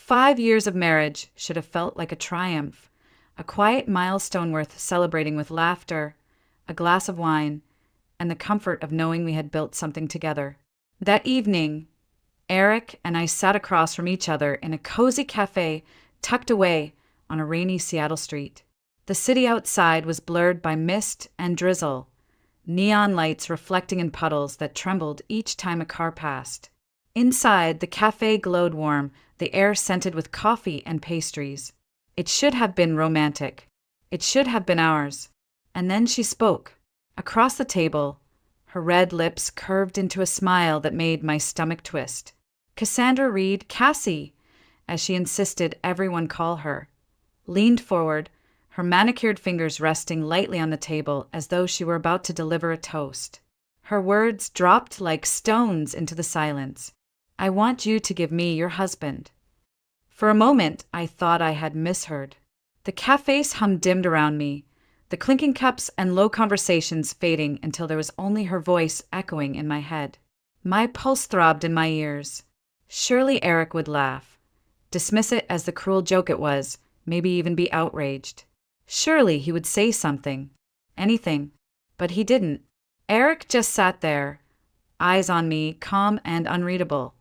5 years of marriage should have felt like a triumph, a quiet milestone worth celebrating with laughter, a glass of wine, and the comfort of knowing we had built something together. That evening, Eric and I sat across from each other in a cozy cafe tucked away on a rainy Seattle street. The city outside was blurred by mist and drizzle, neon lights reflecting in puddles that trembled each time a car passed. Inside, the cafe glowed warm, the air scented with coffee and pastries. It should have been romantic. It should have been ours. And then she spoke. Across the table, her red lips curved into a smile that made my stomach twist. Cassandra Reed, Cassie, as she insisted everyone call her, leaned forward, her manicured fingers resting lightly on the table as though she were about to deliver a toast. Her words dropped like stones into the silence. I want you to give me your husband. For a moment, I thought I had misheard. The cafe's hum dimmed around me, the clinking cups and low conversations fading until there was only her voice echoing in my head. My pulse throbbed in my ears. Surely Eric would laugh, dismiss it as the cruel joke it was, maybe even be outraged. Surely he would say something, anything, but he didn't. Eric just sat there, eyes on me, calm and unreadable,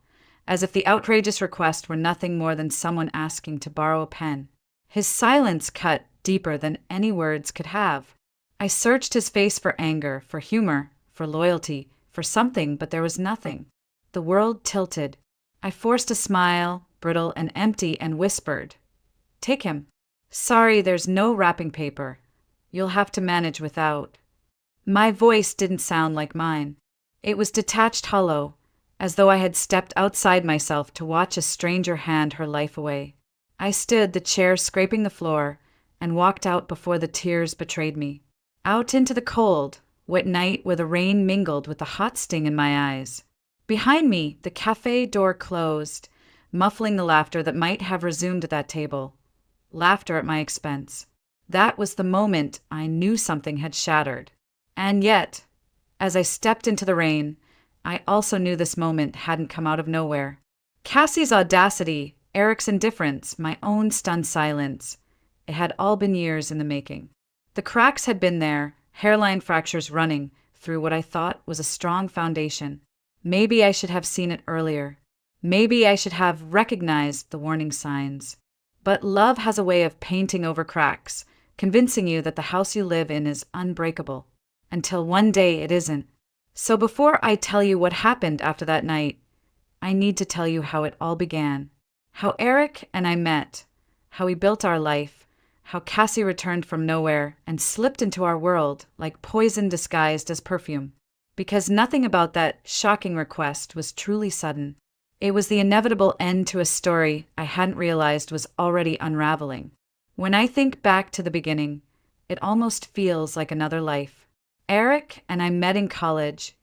as if the outrageous request were nothing more than someone asking to borrow a pen. His silence cut deeper than any words could have. I searched his face for anger, for humor, for loyalty, for something, but there was nothing. The world tilted. I forced a smile, brittle and empty, and whispered, "Take him." "Sorry, there's no wrapping paper. You'll have to manage without." My voice didn't sound like mine. It was detached, hollow, as though I had stepped outside myself to watch a stranger hand her life away. I stood, the chair scraping the floor, and walked out before the tears betrayed me. Out into the cold, wet night where the rain mingled with the hot sting in my eyes. Behind me, the cafe door closed, muffling the laughter that might have resumed at that table. Laughter at my expense. That was the moment I knew something had shattered. And yet, as I stepped into the rain, I also knew this moment hadn't come out of nowhere. Cassie's audacity, Eric's indifference, my own stunned silence. It had all been years in the making. The cracks had been there, hairline fractures running through what I thought was a strong foundation. Maybe I should have seen it earlier. Maybe I should have recognized the warning signs. But love has a way of painting over cracks, convincing you that the house you live in is unbreakable, until one day it isn't. So before I tell you what happened after that night, I need to tell you how it all began. How Eric and I met, how we built our life, how Cassie returned from nowhere and slipped into our world like poison disguised as perfume. Because nothing about that shocking request was truly sudden. It was the inevitable end to a story I hadn't realized was already unraveling. When I think back to the beginning, it almost feels like another life. Eric and I met in college,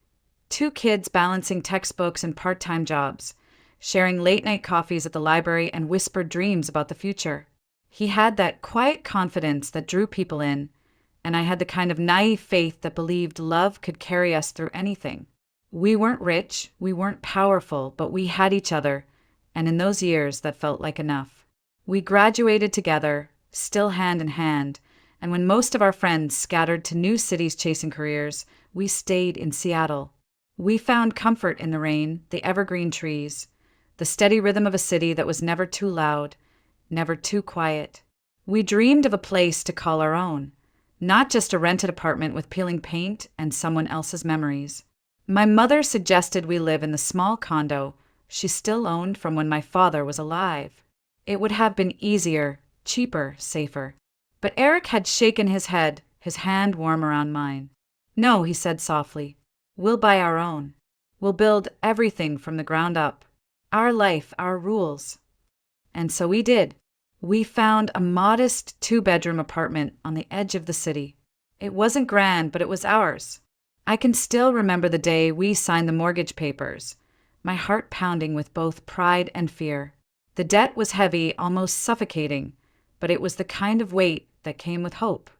2 kids balancing textbooks and part-time jobs, sharing late-night coffees at the library and whispered dreams about the future. He had that quiet confidence that drew people in, and I had the kind of naive faith that believed love could carry us through anything. We weren't rich, we weren't powerful, but we had each other, and in those years that felt like enough. We graduated together, still hand in hand, and when most of our friends scattered to new cities chasing careers, we stayed in Seattle. We found comfort in the rain, the evergreen trees, the steady rhythm of a city that was never too loud, never too quiet. We dreamed of a place to call our own, not just a rented apartment with peeling paint and someone else's memories. My mother suggested we live in the small condo she still owned from when my father was alive. It would have been easier, cheaper, safer. But Eric had shaken his head, his hand warm around mine. "No," he said softly. "We'll buy our own. We'll build everything from the ground up. Our life, our rules." And so we did. We found a modest 2-bedroom apartment on the edge of the city. It wasn't grand, but it was ours. I can still remember the day we signed the mortgage papers, my heart pounding with both pride and fear. The debt was heavy, almost suffocating, but it was the kind of weight that came with hope.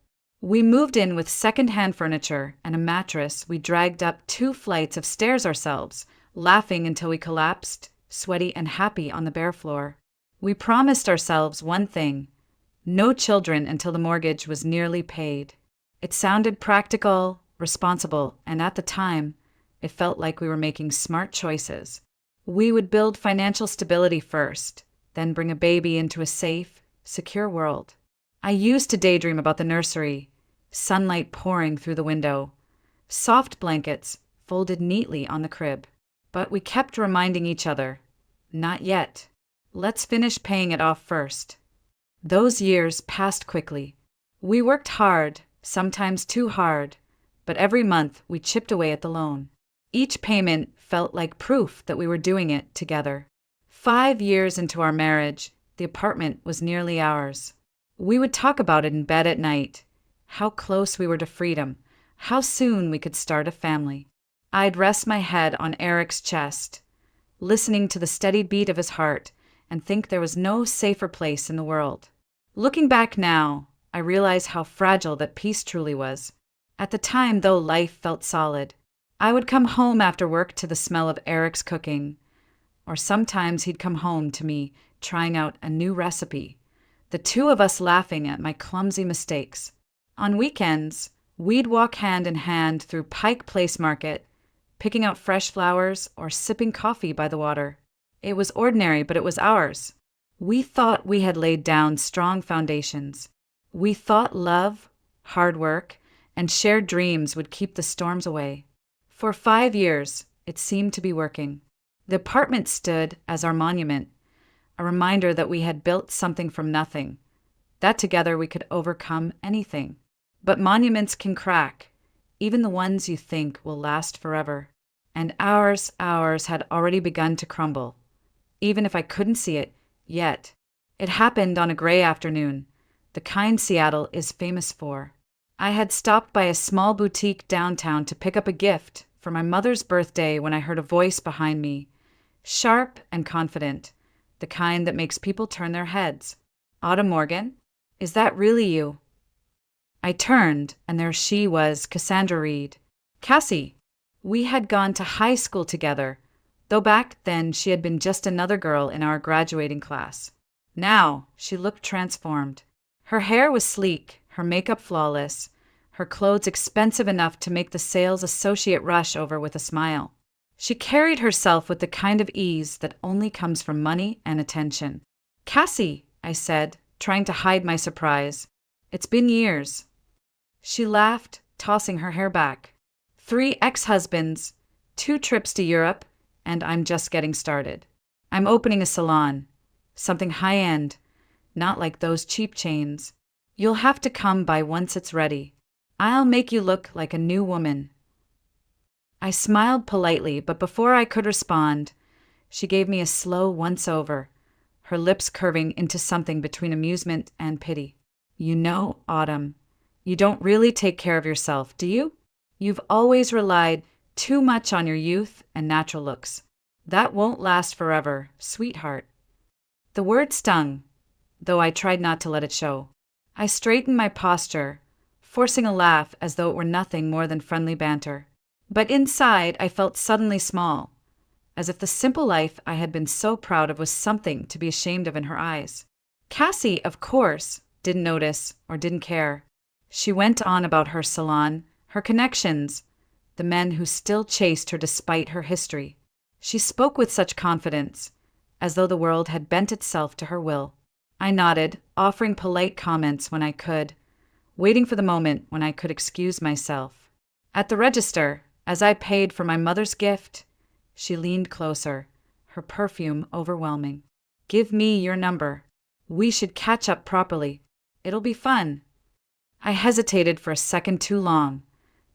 We moved in with second-hand furniture and a mattress. We dragged up 2 flights of stairs ourselves, laughing until we collapsed, sweaty and happy on the bare floor. We promised ourselves one thing: no children until the mortgage was nearly paid. It sounded practical, responsible, and at the time, it felt like we were making smart choices. We would build financial stability first, then bring a baby into a safe, secure world. I used to daydream about the nursery, sunlight pouring through the window, soft blankets folded neatly on the crib. But we kept reminding each other, not yet. Let's finish paying it off first. Those years passed quickly. We worked hard, sometimes too hard, but every month we chipped away at the loan. Each payment felt like proof that we were doing it together. 5 years into our marriage, the apartment was nearly ours. We would talk about it in bed at night, how close we were to freedom, how soon we could start a family. I'd rest my head on Eric's chest, listening to the steady beat of his heart, and think there was no safer place in the world. Looking back now, I realize how fragile that peace truly was. At the time, though, life felt solid. I would come home after work to the smell of Eric's cooking, or sometimes he'd come home to me trying out a new recipe, the two of us laughing at my clumsy mistakes. On weekends, we'd walk hand in hand through Pike Place Market, picking out fresh flowers or sipping coffee by the water. It was ordinary, but it was ours. We thought we had laid down strong foundations. We thought love, hard work, and shared dreams would keep the storms away. For 5 years, it seemed to be working. The apartment stood as our monument, a reminder that we had built something from nothing, that together we could overcome anything. But monuments can crack, even the ones you think will last forever. And ours had already begun to crumble, even if I couldn't see it yet. It happened on a gray afternoon, the kind Seattle is famous for. I had stopped by a small boutique downtown to pick up a gift for my mother's birthday when I heard a voice behind me, sharp and confident, the kind that makes people turn their heads. "Autumn Morgan? Is that really you?" I turned, and there she was, Cassandra Reed. Cassie. We had gone to high school together, though back then she had been just another girl in our graduating class. Now, she looked transformed. Her hair was sleek, her makeup flawless, her clothes expensive enough to make the sales associate rush over with a smile. She carried herself with the kind of ease that only comes from money and attention. "Cassie," I said, trying to hide my surprise. "It's been years." She laughed, tossing her hair back. 3 ex-husbands, 2 trips to Europe, and I'm just getting started. I'm opening a salon, something high-end, not like those cheap chains. You'll have to come by once it's ready. I'll make you look like a new woman. I smiled politely, but before I could respond, she gave me a slow once-over, her lips curving into something between amusement and pity. "You know, Autumn, you don't really take care of yourself, do you? You've always relied too much on your youth and natural looks. That won't last forever, sweetheart." The word stung, though I tried not to let it show. I straightened my posture, forcing a laugh as though it were nothing more than friendly banter. But inside, I felt suddenly small, as if the simple life I had been so proud of was something to be ashamed of in her eyes. Cassie, of course, didn't notice or didn't care. She went on about her salon, her connections, the men who still chased her despite her history. She spoke with such confidence, as though the world had bent itself to her will. I nodded, offering polite comments when I could, waiting for the moment when I could excuse myself. At the register, as I paid for my mother's gift, she leaned closer, her perfume overwhelming. "Give me your number. We should catch up properly. It'll be fun." I hesitated for a second too long,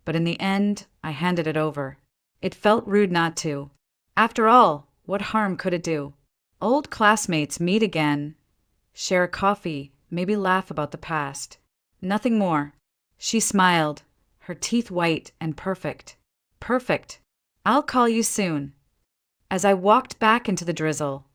but in the end, I handed it over. It felt rude not to. After all, what harm could it do? Old classmates meet again, share a coffee, maybe laugh about the past. Nothing more. She smiled, her teeth white and perfect. "Perfect. I'll call you soon." As I walked back into the drizzle,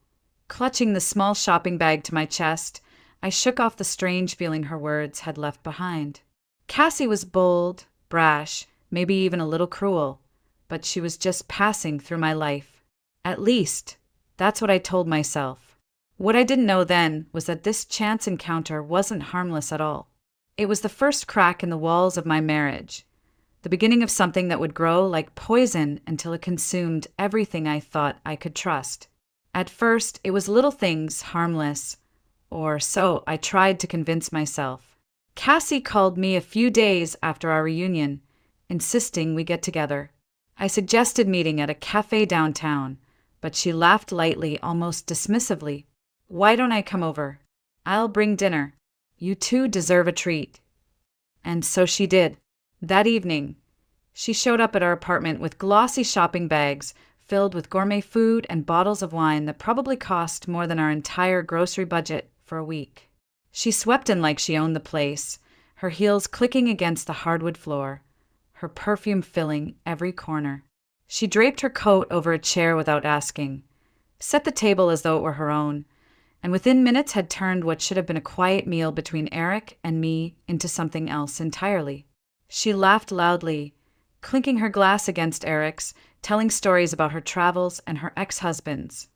clutching the small shopping bag to my chest, I shook off the strange feeling her words had left behind. Cassie was bold, brash, maybe even a little cruel, but she was just passing through my life. At least, that's what I told myself. What I didn't know then was that this chance encounter wasn't harmless at all. It was the first crack in the walls of my marriage, the beginning of something that would grow like poison until it consumed everything I thought I could trust. At first, it was little things, harmless, or so I tried to convince myself. Cassie called me a few days after our reunion, insisting we get together. I suggested meeting at a cafe downtown, but she laughed lightly, almost dismissively. "Why don't I come over? I'll bring dinner. You two deserve a treat." And so she did. That evening, she showed up at our apartment with glossy shopping bags filled with gourmet food and bottles of wine that probably cost more than our entire grocery budget for a week. She swept in like she owned the place, her heels clicking against the hardwood floor, her perfume filling every corner. She draped her coat over a chair without asking, set the table as though it were her own, and within minutes had turned what should have been a quiet meal between Eric and me into something else entirely. She laughed loudly, clinking her glass against Eric's, telling stories about her travels and her ex-husbands,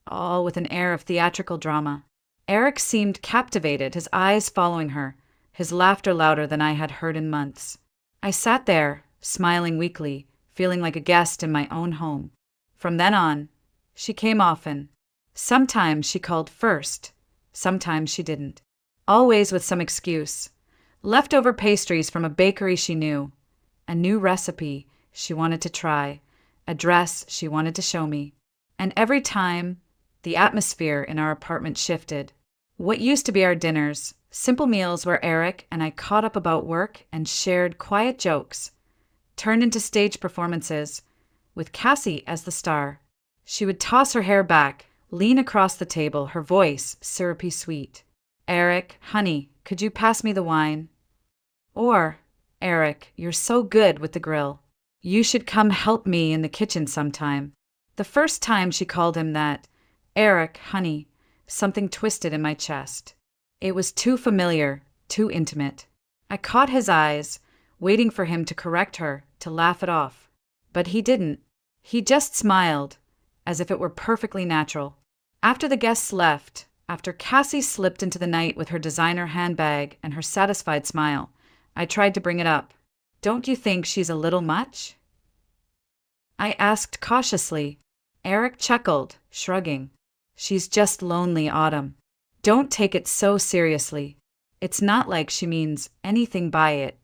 all with an air of theatrical drama. Eric seemed captivated, his eyes following her, his laughter louder than I had heard in months. I sat there, smiling weakly, feeling like a guest in my own home. From then on, she came often. Sometimes she called first, sometimes she didn't. Always with some excuse. Leftover pastries from a bakery she knew, a new recipe she wanted to try, a dress she wanted to show me. And every time, the atmosphere in our apartment shifted. What used to be our dinners, simple meals where Eric and I caught up about work and shared quiet jokes, turned into stage performances, with Cassie as the star. She would toss her hair back, lean across the table, her voice syrupy sweet. "Eric, honey, could you pass me the wine?" Or, "Eric, you're so good with the grill. You should come help me in the kitchen sometime." The first time she called him that, "Eric, honey," something twisted in my chest. It was too familiar, too intimate. I caught his eyes, waiting for him to correct her, to laugh it off. But he didn't. He just smiled, as if it were perfectly natural. After the guests left, after Cassie slipped into the night with her designer handbag and her satisfied smile, I tried to bring it up. "Don't you think she's a little much?" I asked cautiously. Eric chuckled, shrugging. "She's just lonely, Autumn. Don't take it so seriously. It's not like she means anything by it."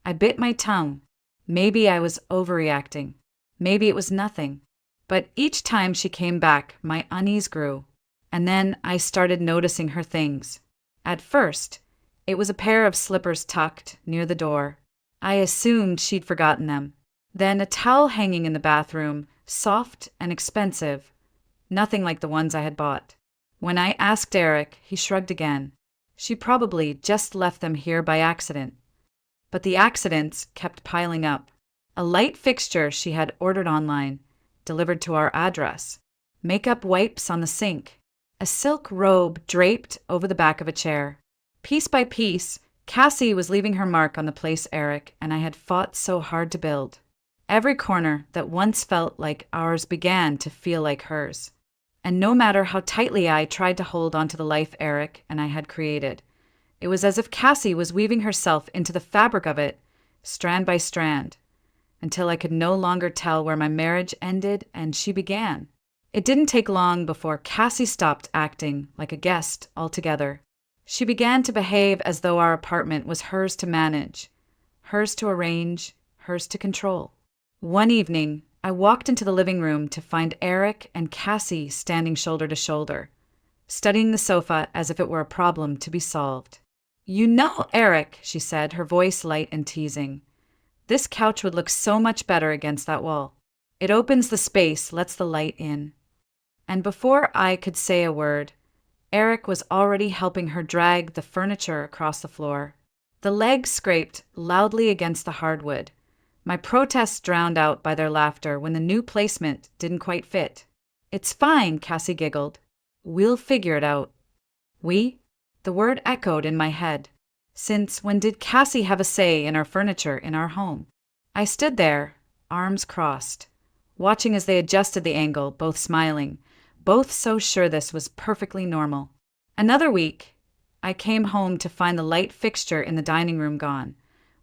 I bit my tongue. Maybe I was overreacting. Maybe it was nothing. But each time she came back, my unease grew. And then I started noticing her things. At first, it was a pair of slippers tucked near the door. I assumed she'd forgotten them. Then a towel hanging in the bathroom, soft and expensive, nothing like the ones I had bought. When I asked Eric, he shrugged again. She probably just left them here by accident. But the accidents kept piling up. A light fixture she had ordered online, delivered to our address. Makeup wipes on the sink. A silk robe draped over the back of a chair. Piece by piece, Cassie was leaving her mark on the place Eric and I had fought so hard to build. Every corner that once felt like ours began to feel like hers. And no matter how tightly I tried to hold onto the life Eric and I had created, it was as if Cassie was weaving herself into the fabric of it, strand by strand, until I could no longer tell where my marriage ended and she began. It didn't take long before Cassie stopped acting like a guest altogether. She began to behave as though our apartment was hers to manage, hers to arrange, hers to control. One evening, I walked into the living room to find Eric and Cassie standing shoulder to shoulder, studying the sofa as if it were a problem to be solved. "You know, Eric," she said, her voice light and teasing, "this couch would look so much better against that wall. It opens the space, lets the light in." And before I could say a word, Eric was already helping her drag the furniture across the floor. The legs scraped loudly against the hardwood, my protests drowned out by their laughter when the new placement didn't quite fit. "It's fine," Cassie giggled. "We'll figure it out." "We?" The word echoed in my head. Since when did Cassie have a say in our furniture in our home? I stood there, arms crossed, watching as they adjusted the angle, both smiling, both so sure this was perfectly normal. Another week, I came home to find the light fixture in the dining room gone,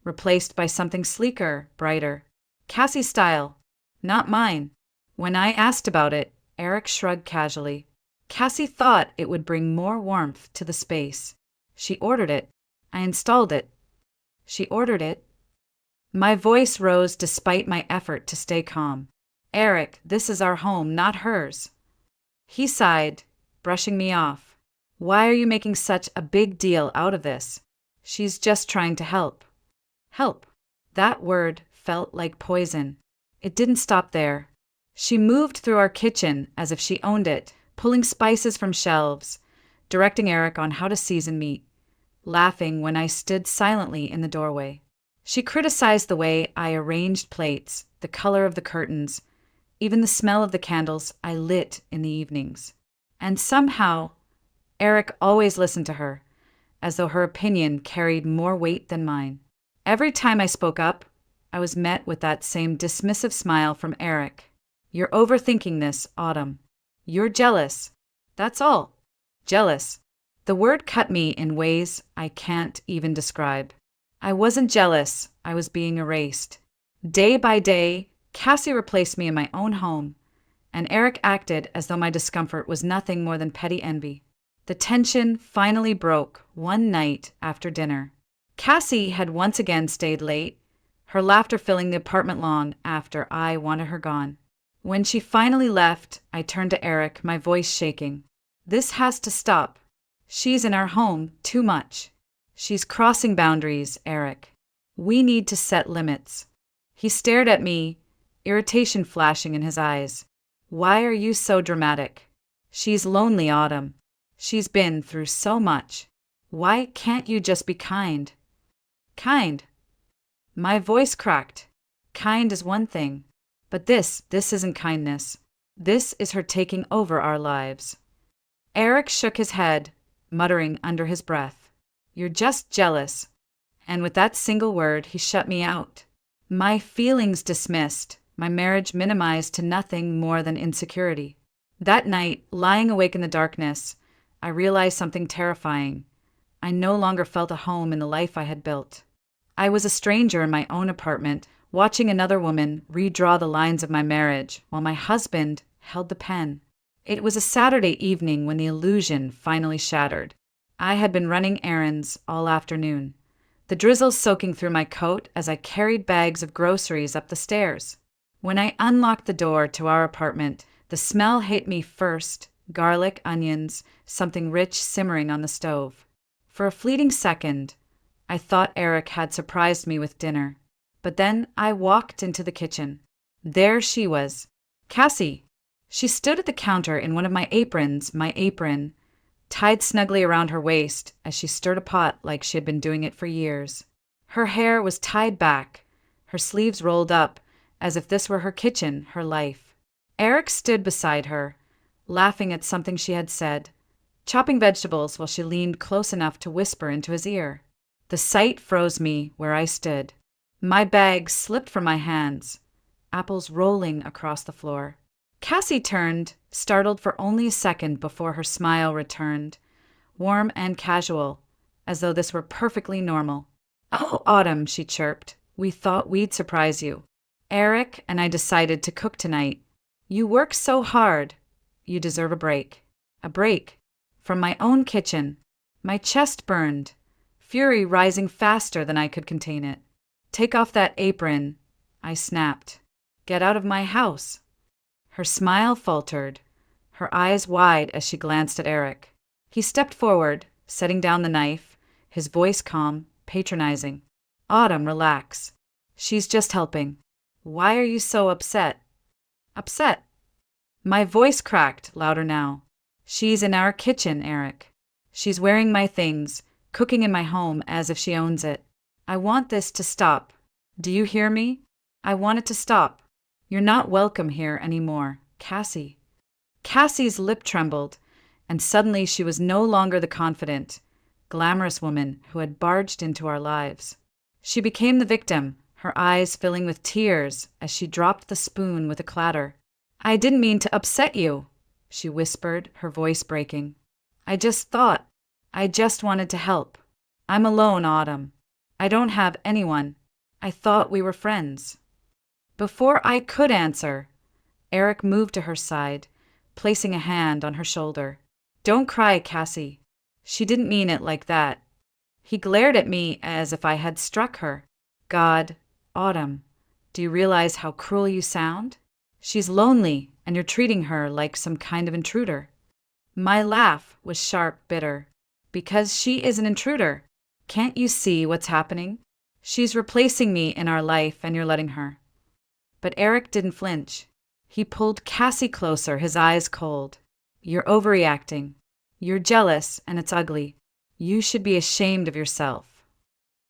replaced by something sleeker, brighter. Cassie's style, not mine. When I asked about it, Eric shrugged casually. Cassie thought it would bring more warmth to the space. She ordered it. I installed it. She ordered it. My voice rose despite my effort to stay calm. Eric, this is our home, not hers. He sighed, brushing me off. Why are you making such a big deal out of this? She's just trying to help. Help. That word felt like poison. It didn't stop there. She moved through our kitchen as if she owned it, pulling spices from shelves, directing Eric on how to season meat, laughing when I stood silently in the doorway. She criticized the way I arranged plates, the color of the curtains, even the smell of the candles I lit in the evenings. And somehow, Eric always listened to her, as though her opinion carried more weight than mine. Every time I spoke up, I was met with that same dismissive smile from Eric. You're overthinking this, Autumn. You're jealous. That's all. Jealous. The word cut me in ways I can't even describe. I wasn't jealous. I was being erased. Day by day, Cassie replaced me in my own home, and Eric acted as though my discomfort was nothing more than petty envy. The tension finally broke one night after dinner. Cassie had once again stayed late, her laughter filling the apartment long after I wanted her gone. When she finally left, I turned to Eric, my voice shaking. This has to stop. She's in our home too much. She's crossing boundaries, Eric. We need to set limits. He stared at me, irritation flashing in his eyes. Why are you so dramatic? She's lonely, Autumn. She's been through so much. Why can't you just be kind? Kind. My voice cracked. Kind is one thing. But this isn't kindness. This is her taking over our lives. Eric shook his head, muttering under his breath. You're just jealous. And with that single word, he shut me out. My feelings dismissed, my marriage minimized to nothing more than insecurity. That night, lying awake in the darkness, I realized something terrifying. I no longer felt at home in the life I had built. I was a stranger in my own apartment, watching another woman redraw the lines of my marriage while my husband held the pen. It was a Saturday evening when the illusion finally shattered. I had been running errands all afternoon, the drizzle soaking through my coat as I carried bags of groceries up the stairs. When I unlocked the door to our apartment, the smell hit me first, garlic, onions, something rich simmering on the stove. For a fleeting second, I thought Eric had surprised me with dinner. But then I walked into the kitchen. There she was, Cassie. She stood at the counter in one of my aprons, my apron, tied snugly around her waist as she stirred a pot like she had been doing it for years. Her hair was tied back, her sleeves rolled up, as if this were her kitchen, her life. Eric stood beside her, laughing at something she had said, chopping vegetables while she leaned close enough to whisper into his ear. The sight froze me where I stood. My bag slipped from my hands, apples rolling across the floor. Cassie turned, startled for only a second before her smile returned, warm and casual, as though this were perfectly normal. Oh, Autumn, she chirped. We thought we'd surprise you. Eric and I decided to cook tonight. You work so hard. You deserve a break. A break. From my own kitchen. My chest burned, fury rising faster than I could contain it. Take off that apron, I snapped. Get out of my house. Her smile faltered, her eyes wide as she glanced at Eric. He stepped forward, setting down the knife, his voice calm, patronizing. Autumn, relax. She's just helping. Why are you so upset? Upset? My voice cracked, louder now. She's in our kitchen, Eric. She's wearing my things, cooking in my home as if she owns it. I want this to stop. Do you hear me? I want it to stop. You're not welcome here anymore, Cassie. Cassie's lip trembled, and suddenly she was no longer the confident, glamorous woman who had barged into our lives. She became the victim, her eyes filling with tears as she dropped the spoon with a clatter. I didn't mean to upset you. she whispered, her voice breaking. I just wanted to help. I'm alone, Autumn. I don't have anyone. I thought we were friends. Before I could answer, Eric moved to her side, placing a hand on her shoulder. Don't cry, Cassie. She didn't mean it like that. He glared at me as if I had struck her. God, Autumn, do you realize how cruel you sound? She's lonely, and you're treating her like some kind of intruder. My laugh was sharp, bitter. Because she is an intruder. Can't you see what's happening? She's replacing me in our life, and you're letting her. But Eric didn't flinch. He pulled Cassie closer, his eyes cold. You're overreacting. You're jealous, and it's ugly. You should be ashamed of yourself.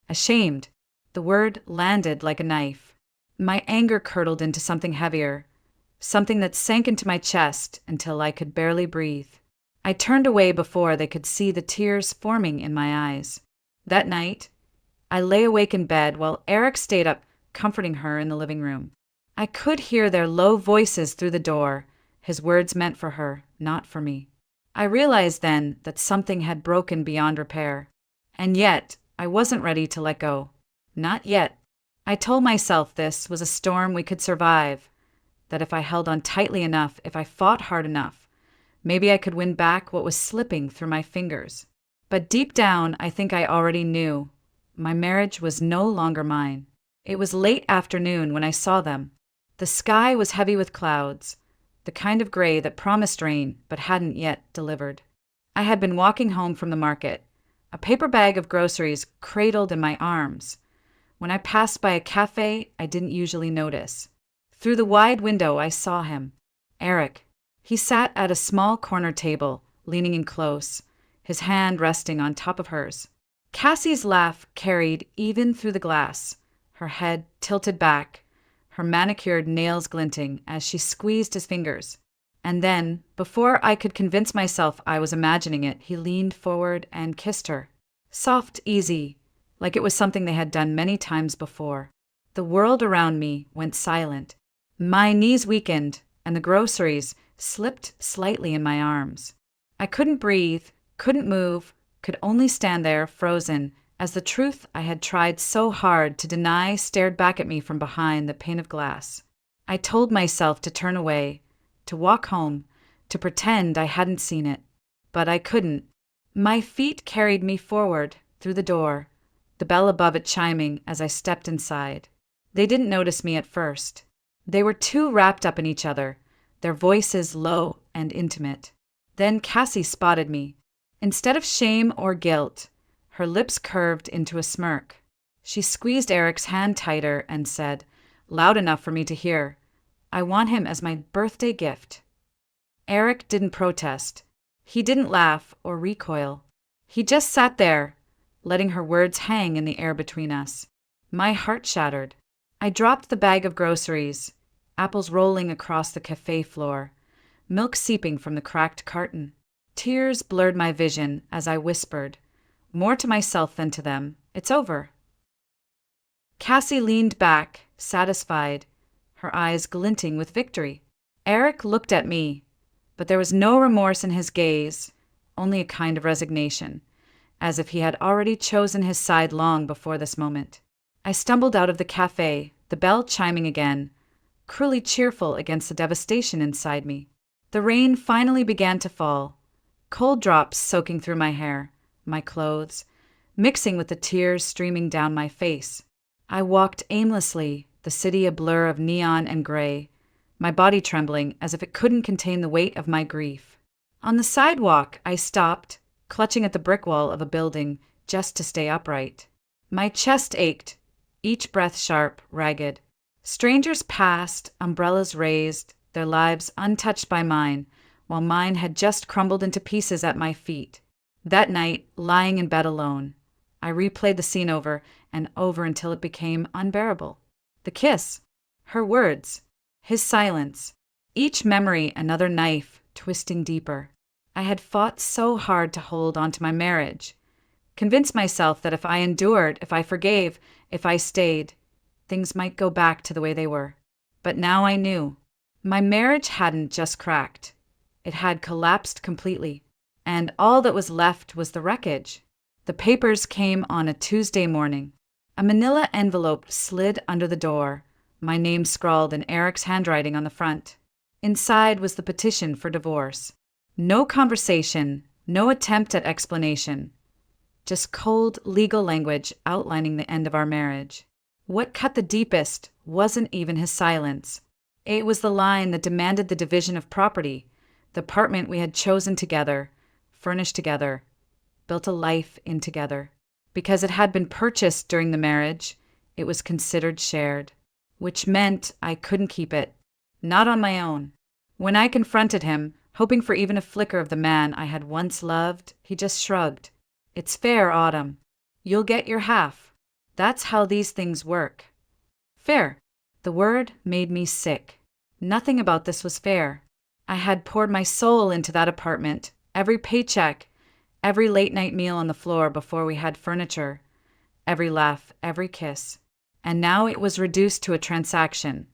Ashamed. The word landed like a knife. My anger curdled into something heavier, something that sank into my chest until I could barely breathe. I turned away before they could see the tears forming in my eyes. That night, I lay awake in bed while Eric stayed up, comforting her in the living room. I could hear their low voices through the door, his words meant for her, not for me. I realized then that something had broken beyond repair. And yet, I wasn't ready to let go. Not yet. I told myself this was a storm we could survive, that if I held on tightly enough, if I fought hard enough, maybe I could win back what was slipping through my fingers. But deep down, I think I already knew. My marriage was no longer mine. It was late afternoon when I saw them. The sky was heavy with clouds, the kind of gray that promised rain but hadn't yet delivered. I had been walking home from the market, a paper bag of groceries cradled in my arms. When I passed by a cafe I didn't usually notice. Through the wide window I saw him, Eric. He sat at a small corner table, leaning in close, his hand resting on top of hers. Cassie's laugh carried even through the glass, her head tilted back, her manicured nails glinting as she squeezed his fingers. And then, before I could convince myself I was imagining it, he leaned forward and kissed her. Soft, easy, like it was something they had done many times before. The world around me went silent. My knees weakened, and the groceries slipped slightly in my arms. I couldn't breathe, couldn't move, could only stand there, frozen, as the truth I had tried so hard to deny stared back at me from behind the pane of glass. I told myself to turn away, to walk home, to pretend I hadn't seen it. But I couldn't. My feet carried me forward, through the door, the bell above it chiming as I stepped inside. They didn't notice me at first. They were too wrapped up in each other, their voices low and intimate. Then Cassie spotted me. Instead of shame or guilt, her lips curved into a smirk. She squeezed Eric's hand tighter and said, loud enough for me to hear, I want him as my birthday gift. Eric didn't protest. He didn't laugh or recoil. He just sat there, letting her words hang in the air between us. My heart shattered. I dropped the bag of groceries, apples rolling across the cafe floor, milk seeping from the cracked carton. Tears blurred my vision as I whispered, more to myself than to them, it's over. Cassie leaned back, satisfied, her eyes glinting with victory. Eric looked at me, but there was no remorse in his gaze, only a kind of resignation, as if he had already chosen his side long before this moment. I stumbled out of the cafe, the bell chiming again, cruelly cheerful against the devastation inside me. The rain finally began to fall, cold drops soaking through my hair, my clothes, mixing with the tears streaming down my face. I walked aimlessly, the city a blur of neon and gray, my body trembling as if it couldn't contain the weight of my grief. On the sidewalk, I stopped, clutching at the brick wall of a building just to stay upright. My chest ached, each breath sharp, ragged. Strangers passed, umbrellas raised, their lives untouched by mine, while mine had just crumbled into pieces at my feet. That night, lying in bed alone, I replayed the scene over and over until it became unbearable. The kiss, her words, his silence, each memory another knife twisting deeper. I had fought so hard to hold on to my marriage, convinced myself that if I endured, if I forgave, if I stayed, things might go back to the way they were. But now I knew. My marriage hadn't just cracked. It had collapsed completely, and all that was left was the wreckage. The papers came on a Tuesday morning. A manila envelope slid under the door, my name scrawled in Eric's handwriting on the front. Inside was the petition for divorce. No conversation, no attempt at explanation. Just cold legal language outlining the end of our marriage. What cut the deepest wasn't even his silence. It was the line that demanded the division of property, the apartment we had chosen together, furnished together, built a life in together. Because it had been purchased during the marriage, it was considered shared, which meant I couldn't keep it, not on my own. When I confronted him, hoping for even a flicker of the man I had once loved, he just shrugged. It's fair, Autumn. You'll get your half. That's how these things work. Fair. The word made me sick. Nothing about this was fair. I had poured my soul into that apartment, every paycheck, every late-night meal on the floor before we had furniture, every laugh, every kiss. And now it was reduced to a transaction,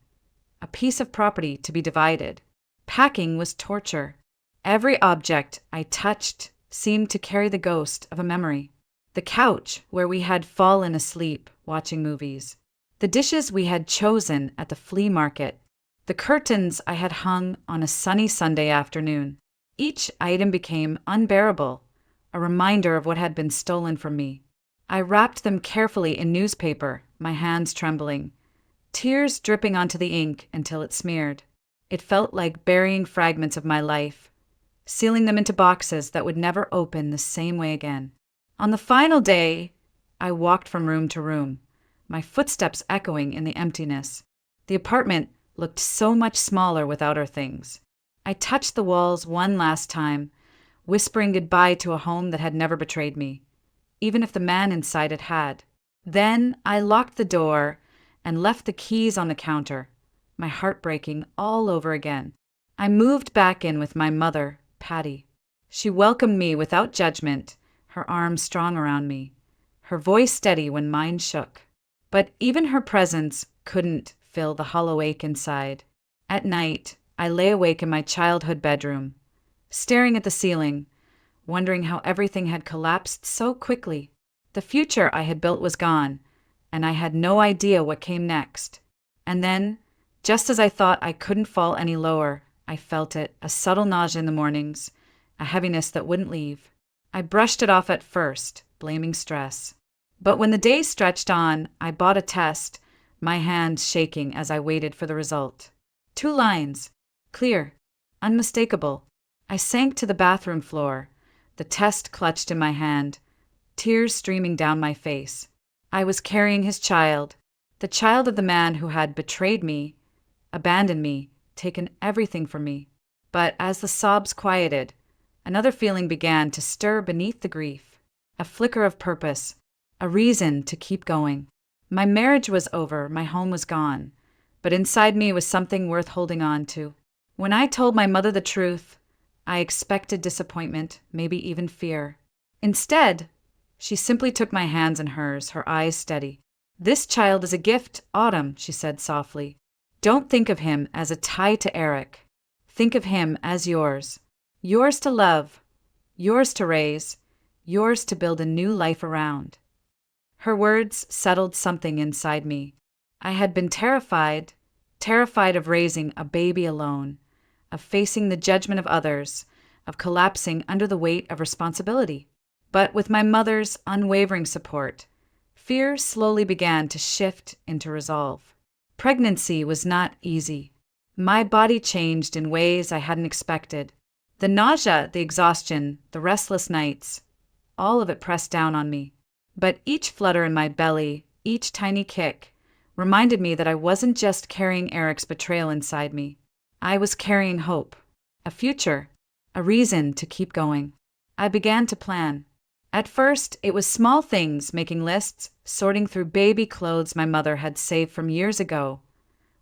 a piece of property to be divided. Packing was torture. Every object I touched seemed to carry the ghost of a memory. The couch where we had fallen asleep watching movies. The dishes we had chosen at the flea market. The curtains I had hung on a sunny Sunday afternoon. Each item became unbearable, a reminder of what had been stolen from me. I wrapped them carefully in newspaper, my hands trembling, tears dripping onto the ink until it smeared. It felt like burying fragments of my life, sealing them into boxes that would never open the same way again. On the final day, I walked from room to room, my footsteps echoing in the emptiness. The apartment looked so much smaller without our things. I touched the walls one last time, whispering goodbye to a home that had never betrayed me, even if the man inside it had. Then I locked the door and left the keys on the counter, my heart breaking all over again. I moved back in with my mother, Patty. She welcomed me without judgment, her arms strong around me, her voice steady when mine shook. But even her presence couldn't fill the hollow ache inside. At night, I lay awake in my childhood bedroom, staring at the ceiling, wondering how everything had collapsed so quickly. The future I had built was gone, and I had no idea what came next. And then, just as I thought I couldn't fall any lower, I felt it, a subtle nausea in the mornings, a heaviness that wouldn't leave. I brushed it off at first, blaming stress. But when the day stretched on, I bought a test, my hands shaking as I waited for the result. 2 lines. Clear. Unmistakable. I sank to the bathroom floor, the test clutched in my hand, tears streaming down my face. I was carrying his child, the child of the man who had betrayed me, abandoned me, taken everything from me. But as the sobs quieted, another feeling began to stir beneath the grief. A flicker of purpose, a reason to keep going. My marriage was over, my home was gone, but inside me was something worth holding on to. When I told my mother the truth, I expected disappointment, maybe even fear. Instead, she simply took my hands in hers, her eyes steady. "This child is a gift, Autumn," she said softly. "Don't think of him as a tie to Eric. Think of him as yours. Yours to love, yours to raise, yours to build a new life around." Her words settled something inside me. I had been terrified of raising a baby alone, of facing the judgment of others, of collapsing under the weight of responsibility. But with my mother's unwavering support, fear slowly began to shift into resolve. Pregnancy was not easy. My body changed in ways I hadn't expected. The nausea, the exhaustion, the restless nights, all of it pressed down on me. But each flutter in my belly, each tiny kick, reminded me that I wasn't just carrying Eric's betrayal inside me. I was carrying hope, a future, a reason to keep going. I began to plan. At first, it was small things, making lists, sorting through baby clothes my mother had saved from years ago,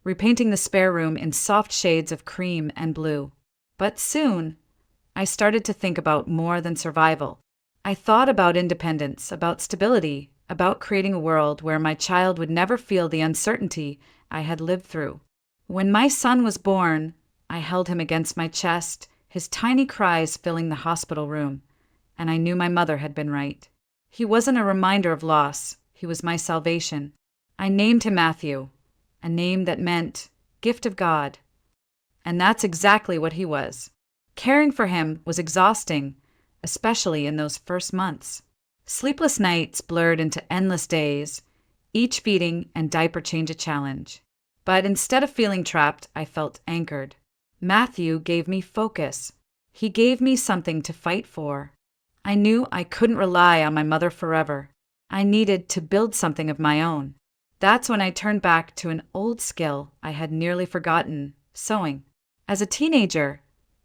repainting the spare room in soft shades of cream and blue. But soon, I started to think about more than survival. I thought about independence, about stability, about creating a world where my child would never feel the uncertainty I had lived through. When my son was born, I held him against my chest, his tiny cries filling the hospital room, and I knew my mother had been right. He wasn't a reminder of loss, he was my salvation. I named him Matthew, a name that meant gift of God. And that's exactly what he was. Caring for him was exhausting, especially in those first months. Sleepless nights blurred into endless days, each feeding and diaper change a challenge. But instead of feeling trapped, I felt anchored. Matthew gave me focus. He gave me something to fight for. I knew I couldn't rely on my mother forever. I needed to build something of my own. That's when I turned back to an old skill I had nearly forgotten, sewing. As a teenager,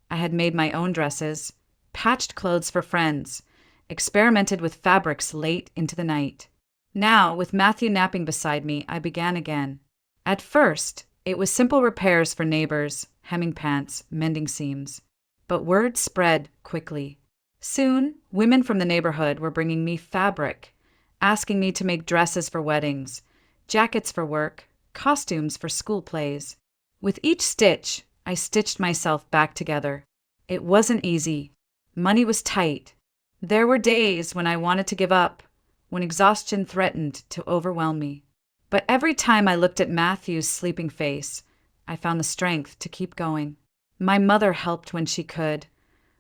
I had made my own dresses, patched clothes for friends, experimented with fabrics late into the night. Now, with Matthew napping beside me, I began again. At first, it was simple repairs for neighbors, hemming pants, mending seams. But word spread quickly. Soon, women from the neighborhood were bringing me fabric, asking me to make dresses for weddings, jackets for work, costumes for school plays. With each stitch, I stitched myself back together. It wasn't easy. Money was tight. There were days when I wanted to give up, when exhaustion threatened to overwhelm me. But every time I looked at Matthew's sleeping face, I found the strength to keep going. My mother helped when she could,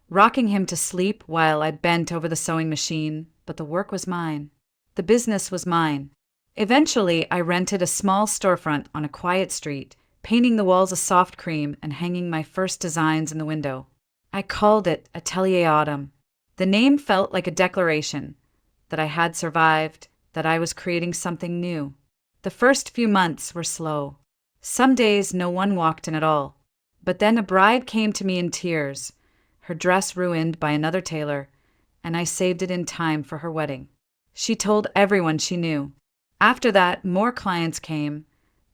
rocking him to sleep while I bent over the sewing machine, but the work was mine. The business was mine. Eventually, I rented a small storefront on a quiet street, painting the walls a soft cream and hanging my first designs in the window. I called it Atelier Autumn. The name felt like a declaration that I had survived, that I was creating something new. The first few months were slow. Some days no one walked in at all. But then a bride came to me in tears, her dress ruined by another tailor, and I saved it in time for her wedding. She told everyone she knew. After that, more clients came,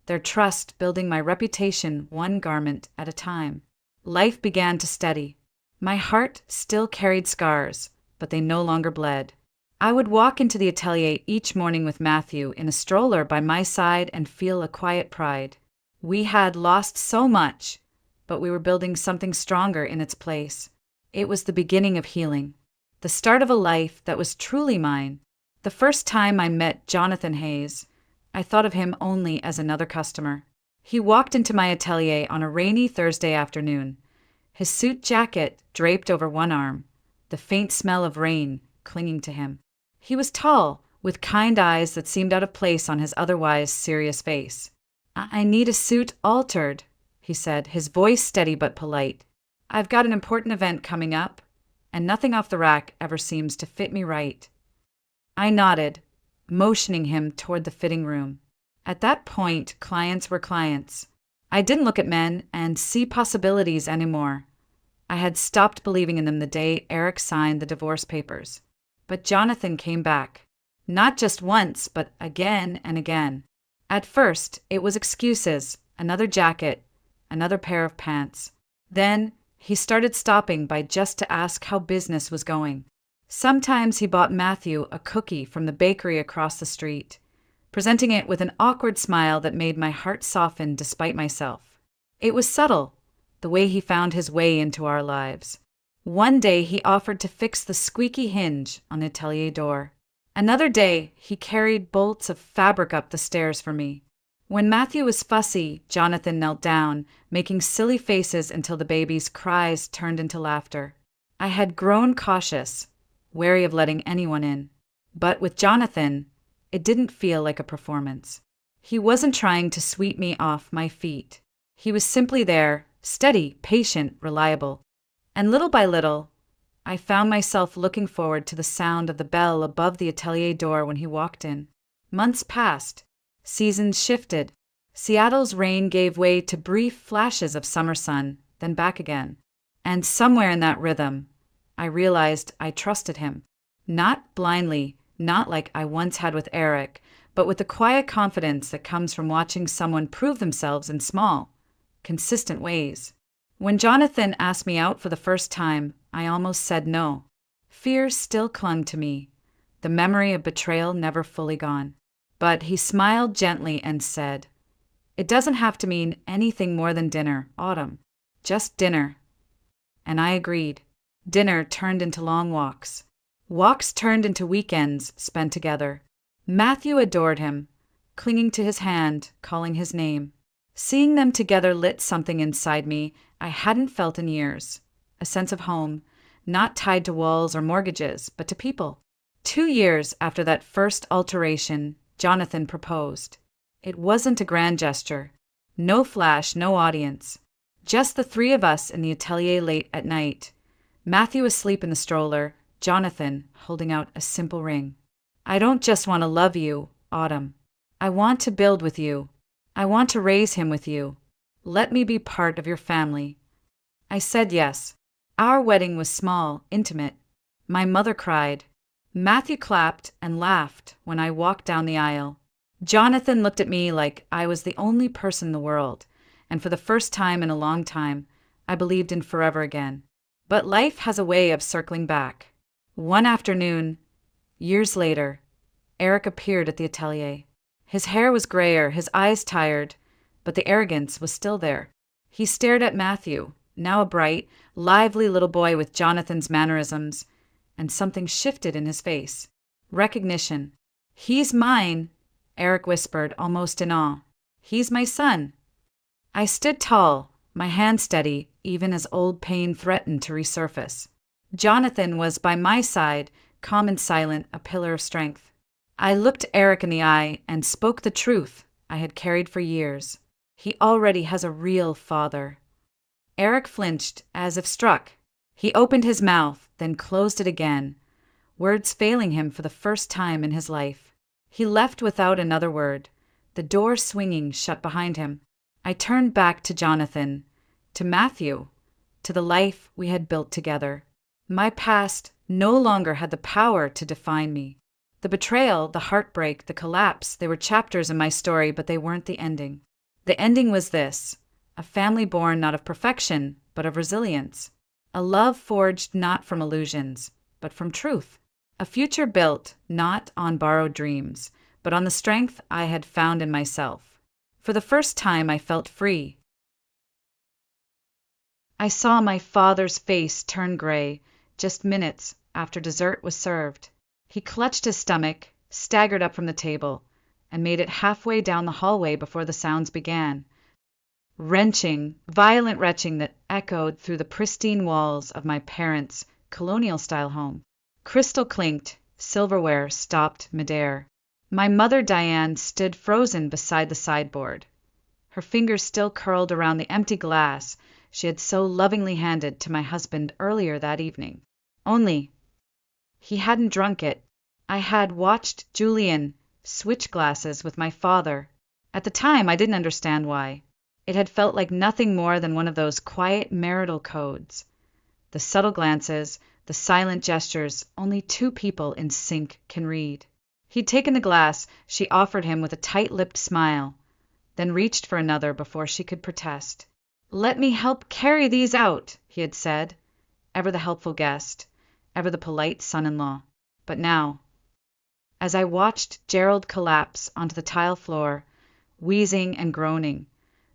their trust building my reputation one garment at a time. Life began to steady. My heart still carried scars, but they no longer bled. I would walk into the atelier each morning with Matthew in a stroller by my side and feel a quiet pride. We had lost so much, but we were building something stronger in its place. It was the beginning of healing, the start of a life that was truly mine. The first time I met Jonathan Hayes, I thought of him only as another customer. He walked into my atelier on a rainy Thursday afternoon, his suit jacket draped over one arm, the faint smell of rain clinging to him. He was tall, with kind eyes that seemed out of place on his otherwise serious face. "I need a suit altered," he said, his voice steady but polite. "I've got an important event coming up, and nothing off the rack ever seems to fit me right." I nodded, motioning him toward the fitting room. At that point, clients were clients. I didn't look at men and see possibilities anymore. I had stopped believing in them the day Eric signed the divorce papers. But Jonathan came back. Not just once, but again and again. At first, it was excuses, another jacket, another pair of pants. Then, he started stopping by just to ask how business was going. Sometimes he bought Matthew a cookie from the bakery across the street, presenting it with an awkward smile that made my heart soften despite myself. It was subtle, the way he found his way into our lives. One day he offered to fix the squeaky hinge on the atelier door. Another day he carried bolts of fabric up the stairs for me. When Matthew was fussy, Jonathan knelt down, making silly faces until the baby's cries turned into laughter. I had grown cautious, wary of letting anyone in. But with Jonathan, it didn't feel like a performance. He wasn't trying to sweep me off my feet. He was simply there, steady, patient, reliable. And little by little, I found myself looking forward to the sound of the bell above the atelier door when he walked in. Months passed. Seasons shifted. Seattle's rain gave way to brief flashes of summer sun, then back again. And somewhere in that rhythm, I realized I trusted him. Not blindly, not like I once had with Eric, but with the quiet confidence that comes from watching someone prove themselves in small, consistent ways. When Jonathan asked me out for the first time, I almost said no. Fear still clung to me, the memory of betrayal never fully gone. But he smiled gently and said, "It doesn't have to mean anything more than dinner, Autumn. Just dinner." and I agreed. Dinner turned into long walks. Walks turned into weekends spent together. Matthew adored him, clinging to his hand, calling his name. Seeing them together lit something inside me I hadn't felt in years. A sense of home, not tied to walls or mortgages, but to people. 2 years after that first alteration, Jonathan proposed. It wasn't a grand gesture. No flash, no audience. Just the three of us in the atelier late at night. Matthew asleep in the stroller, Jonathan holding out a simple ring. I don't just want to love you, Autumn. I want to build with you. I want to raise him with you. Let me be part of your family. I said yes. Our wedding was small, intimate. My mother cried. Matthew clapped and laughed when I walked down the aisle. Jonathan looked at me like I was the only person in the world, and for the first time in a long time, I believed in forever again. But life has a way of circling back. One afternoon, years later, Eric appeared at the atelier. His hair was grayer, his eyes tired, but the arrogance was still there. He stared at Matthew, now a bright, lively little boy with Jonathan's mannerisms, and something shifted in his face. Recognition. He's mine, Eric whispered, almost in awe. He's my son. I stood tall, my hand steady, even as old pain threatened to resurface. Jonathan was by my side, calm and silent, a pillar of strength. I looked Eric in the eye and spoke the truth I had carried for years. He already has a real father. Eric flinched, as if struck. He opened his mouth, then closed it again, words failing him for the first time in his life. He left without another word, the door swinging shut behind him. I turned back to Jonathan, to Matthew, to the life we had built together. My past no longer had the power to define me. The betrayal, the heartbreak, the collapse, they were chapters in my story, but they weren't the ending. The ending was this: a family born not of perfection, but of resilience. A love forged not from illusions, but from truth. A future built not on borrowed dreams, but on the strength I had found in myself. For the first time, I felt free. I saw my father's face turn gray just minutes after dessert was served. He clutched his stomach, staggered up from the table, and made it halfway down the hallway before the sounds began. Wrenching, violent retching that echoed through the pristine walls of my parents' colonial-style home. Crystal clinked, silverware stopped midair. My mother Diane stood frozen beside the sideboard, her fingers still curled around the empty glass she had so lovingly handed to my husband earlier that evening. Only, he hadn't drunk it. I had watched Julian switch glasses with my father. At the time, I didn't understand why. It had felt like nothing more than one of those quiet marital codes. The subtle glances, the silent gestures only two people in sync can read. He'd taken the glass she offered him with a tight-lipped smile, then reached for another before she could protest. "Let me help carry these out," he had said, ever the helpful guest, ever the polite son-in-law. But now, as I watched Gerald collapse onto the tile floor, wheezing and groaning,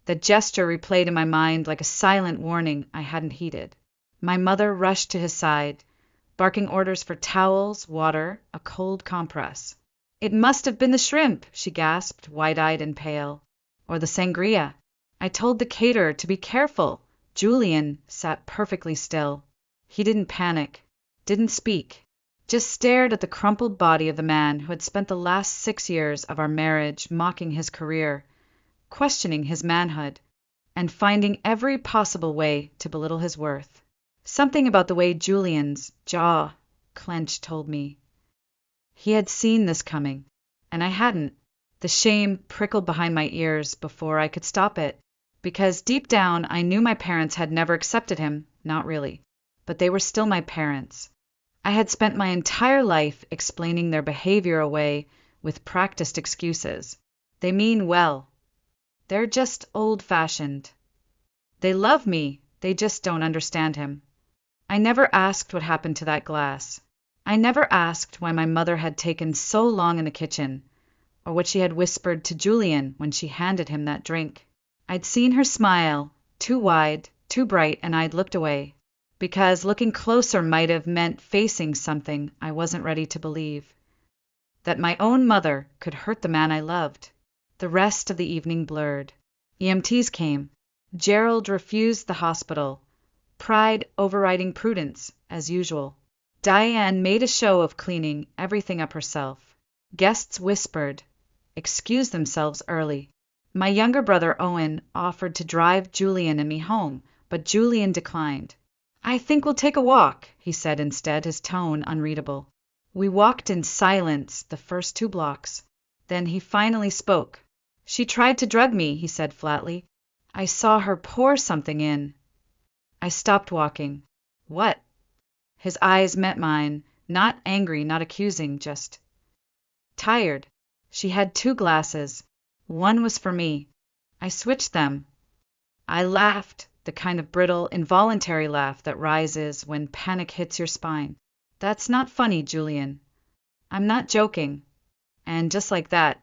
the gesture replayed in my mind like a silent warning I hadn't heeded. My mother rushed to his side, barking orders for towels, water, a cold compress. "It must have been the shrimp," she gasped, wide-eyed and pale. "Or the sangria." I told the caterer to be careful. Julian sat perfectly still. He didn't panic, didn't speak, just stared at the crumpled body of the man who had spent the last 6 years of our marriage mocking his career, questioning his manhood, and finding every possible way to belittle his worth. Something about the way Julian's jaw clenched told me he had seen this coming, and I hadn't. The shame prickled behind my ears before I could stop it, because deep down I knew my parents had never accepted him, not really, but they were still my parents. I had spent my entire life explaining their behavior away with practiced excuses. They mean well. They're just old-fashioned. They love me, they just don't understand him. I never asked what happened to that glass. I never asked why my mother had taken so long in the kitchen, or what she had whispered to Julian when she handed him that drink. I'd seen her smile, too wide, too bright, and I'd looked away. because looking closer might have meant facing something I wasn't ready to believe. That my own mother could hurt the man I loved. The rest of the evening blurred. EMTs came. Gerald refused the hospital, pride overriding prudence, as usual. Diane made a show of cleaning everything up herself. Guests whispered, excused themselves early. My younger brother Owen offered to drive Julian and me home, but Julian declined. I think we'll take a walk, he said instead, his tone unreadable. We walked in silence the first 2 blocks. Then he finally spoke. She tried to drug me, he said flatly. I saw her pour something in. I stopped walking. What? His eyes met mine, not angry, not accusing, just tired. She had 2 glasses. One was for me. I switched them. I laughed, the kind of brittle, involuntary laugh that rises when panic hits your spine. That's not funny, Julian. I'm not joking. And just like that,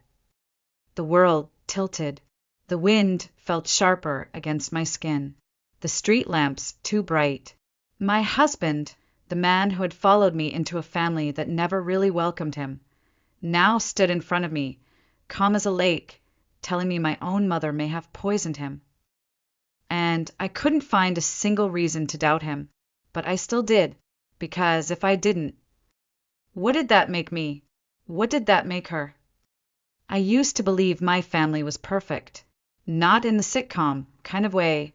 the world tilted. The wind felt sharper against my skin. The street lamps too bright. My husband, the man who had followed me into a family that never really welcomed him, now stood in front of me, calm as a lake, telling me my own mother may have poisoned him. And I couldn't find a single reason to doubt him, but I still did, because if I didn't, what did that make me? What did that make her? I used to believe my family was perfect. Not in the sitcom kind of way.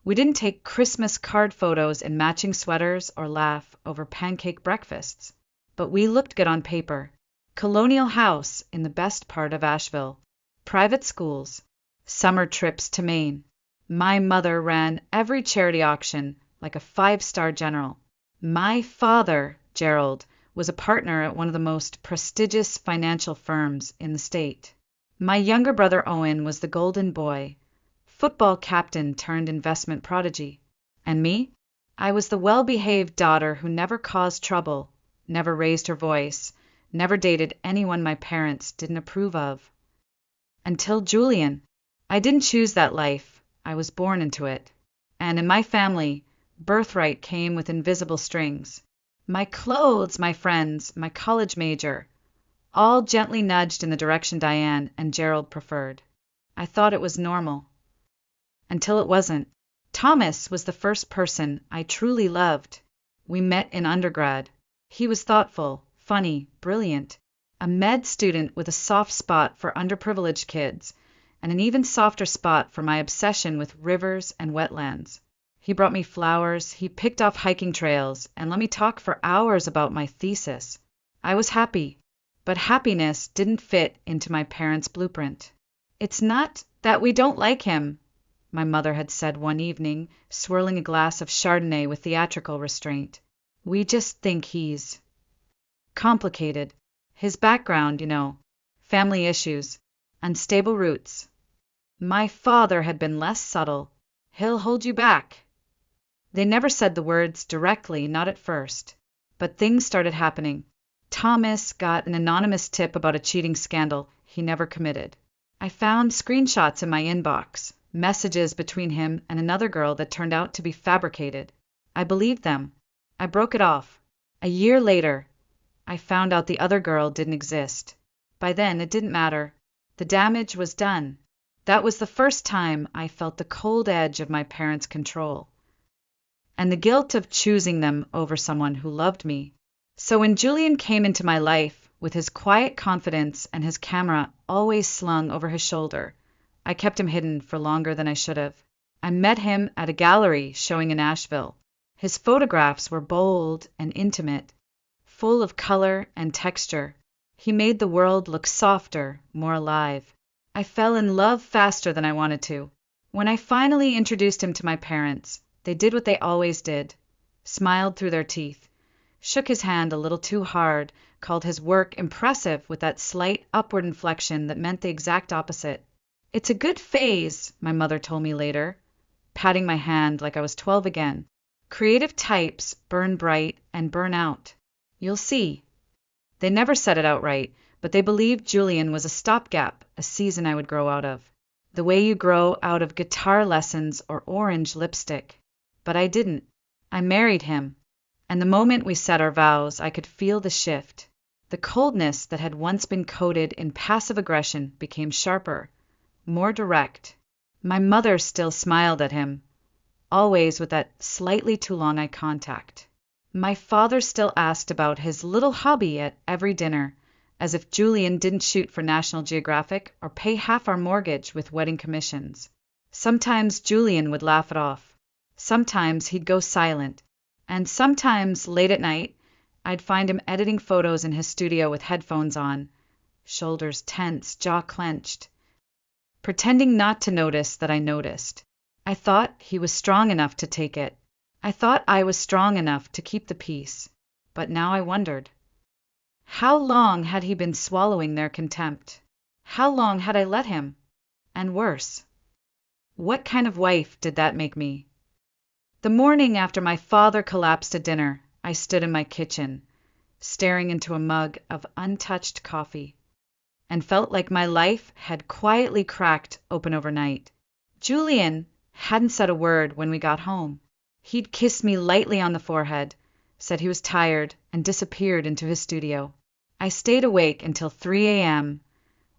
We didn't take Christmas card photos in matching sweaters or laugh over pancake breakfasts. But we looked good on paper. Colonial house in the best part of Asheville. Private schools. Summer trips to Maine. My mother ran every charity auction like a 5-star general. My father, Gerald, was a partner at one of the most prestigious financial firms in the state. My younger brother Owen was the golden boy, football captain turned investment prodigy. And me? I was the well-behaved daughter who never caused trouble, never raised her voice, never dated anyone my parents didn't approve of. Until Julian. I didn't choose that life. I was born into it. And in my family, birthright came with invisible strings. My clothes, my friends, my college major, all gently nudged in the direction Diane and Gerald preferred. I thought it was normal. Until it wasn't. Thomas was the first person I truly loved. We met in undergrad. He was thoughtful, funny, brilliant, a med student with a soft spot for underprivileged kids, and an even softer spot for my obsession with rivers and wetlands. He brought me flowers, he picked off hiking trails, and let me talk for hours about my thesis. I was happy. But happiness didn't fit into my parents' blueprint. It's not that we don't like him, my mother had said one evening, swirling a glass of Chardonnay with theatrical restraint. We just think he's complicated. His background, family issues, unstable roots. My father had been less subtle. He'll hold you back. They never said the words directly, not at first. But things started happening. Thomas got an anonymous tip about a cheating scandal he never committed. I found screenshots in my inbox, messages between him and another girl that turned out to be fabricated. I believed them. I broke it off. A year later, I found out the other girl didn't exist. By then, it didn't matter. The damage was done. That was the first time I felt the cold edge of my parents' control, and the guilt of choosing them over someone who loved me. So when Julian came into my life, with his quiet confidence and his camera always slung over his shoulder, I kept him hidden for longer than I should have. I met him at a gallery showing in Asheville. His photographs were bold and intimate, full of color and texture. He made the world look softer, more alive. I fell in love faster than I wanted to. When I finally introduced him to my parents, they did what they always did, smiled through their teeth, shook his hand a little too hard, called his work impressive with that slight upward inflection that meant the exact opposite. It's a good phase, my mother told me later, patting my hand like I was 12 again. Creative types burn bright and burn out. You'll see. They never said it outright, but they believed Julian was a stopgap, a season I would grow out of. The way you grow out of guitar lessons or orange lipstick. But I didn't. I married him, and the moment we said our vows, I could feel the shift. The coldness that had once been coated in passive aggression became sharper, more direct. My mother still smiled at him, always with that slightly too long eye contact. My father still asked about his little hobby at every dinner, as if Julian didn't shoot for National Geographic or pay half our mortgage with wedding commissions. Sometimes Julian would laugh it off. Sometimes he'd go silent. And sometimes, late at night, I'd find him editing photos in his studio with headphones on, shoulders tense, jaw clenched, pretending not to notice that I noticed. I thought he was strong enough to take it. I thought I was strong enough to keep the peace. But now I wondered. How long had he been swallowing their contempt? How long had I let him? And worse, what kind of wife did that make me? The morning after my father collapsed at dinner, I stood in my kitchen, staring into a mug of untouched coffee, and felt like my life had quietly cracked open overnight. Julian hadn't said a word when we got home. He'd kissed me lightly on the forehead, said he was tired, and disappeared into his studio. I stayed awake until 3 a.m.,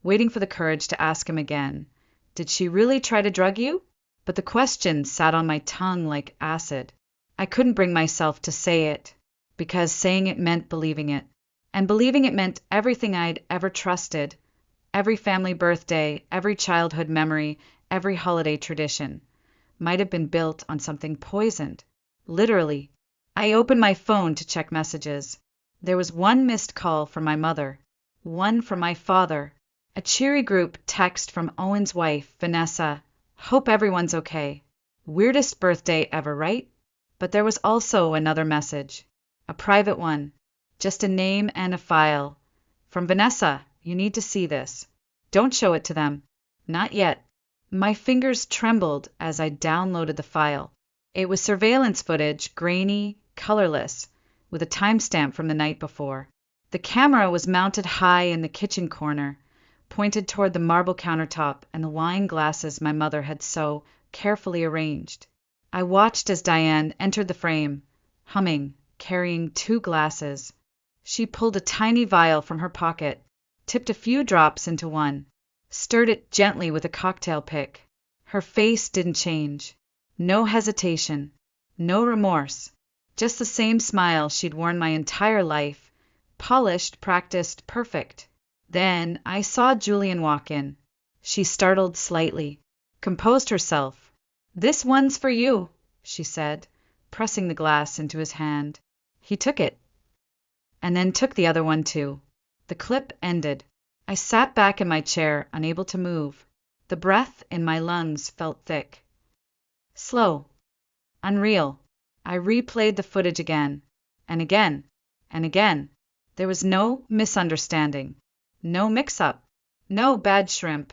waiting for the courage to ask him again, "Did she really try to drug you?" But the question sat on my tongue like acid. I couldn't bring myself to say it, because saying it meant believing it. And believing it meant everything I'd ever trusted, every family birthday, every childhood memory, every holiday tradition, might have been built on something poisoned. Literally. I opened my phone to check messages. There was one missed call from my mother, one from my father, a cheery group text from Owen's wife, Vanessa. "Hope everyone's okay. Weirdest birthday ever, right?" But there was also another message, a private one, just a name and a file. From Vanessa, "You need to see this. Don't show it to them. Not yet." My fingers trembled as I downloaded the file. It was surveillance footage, grainy, colorless, with a timestamp from the night before. The camera was mounted high in the kitchen corner, pointed toward the marble countertop and the wine glasses my mother had so carefully arranged. I watched as Diane entered the frame, humming, carrying 2 glasses. She pulled a tiny vial from her pocket, tipped a few drops into one, stirred it gently with a cocktail pick. Her face didn't change. No hesitation, no remorse, just the same smile she'd worn my entire life, polished, practiced, perfect. Then I saw Julian walk in. She startled slightly, composed herself. "This one's for you," she said, pressing the glass into his hand. He took it, and then took the other one too. The clip ended. I sat back in my chair, unable to move. The breath in my lungs felt thick. Slow. Unreal. I replayed the footage again, and again, and again. There was no misunderstanding. No mix-up. No bad shrimp.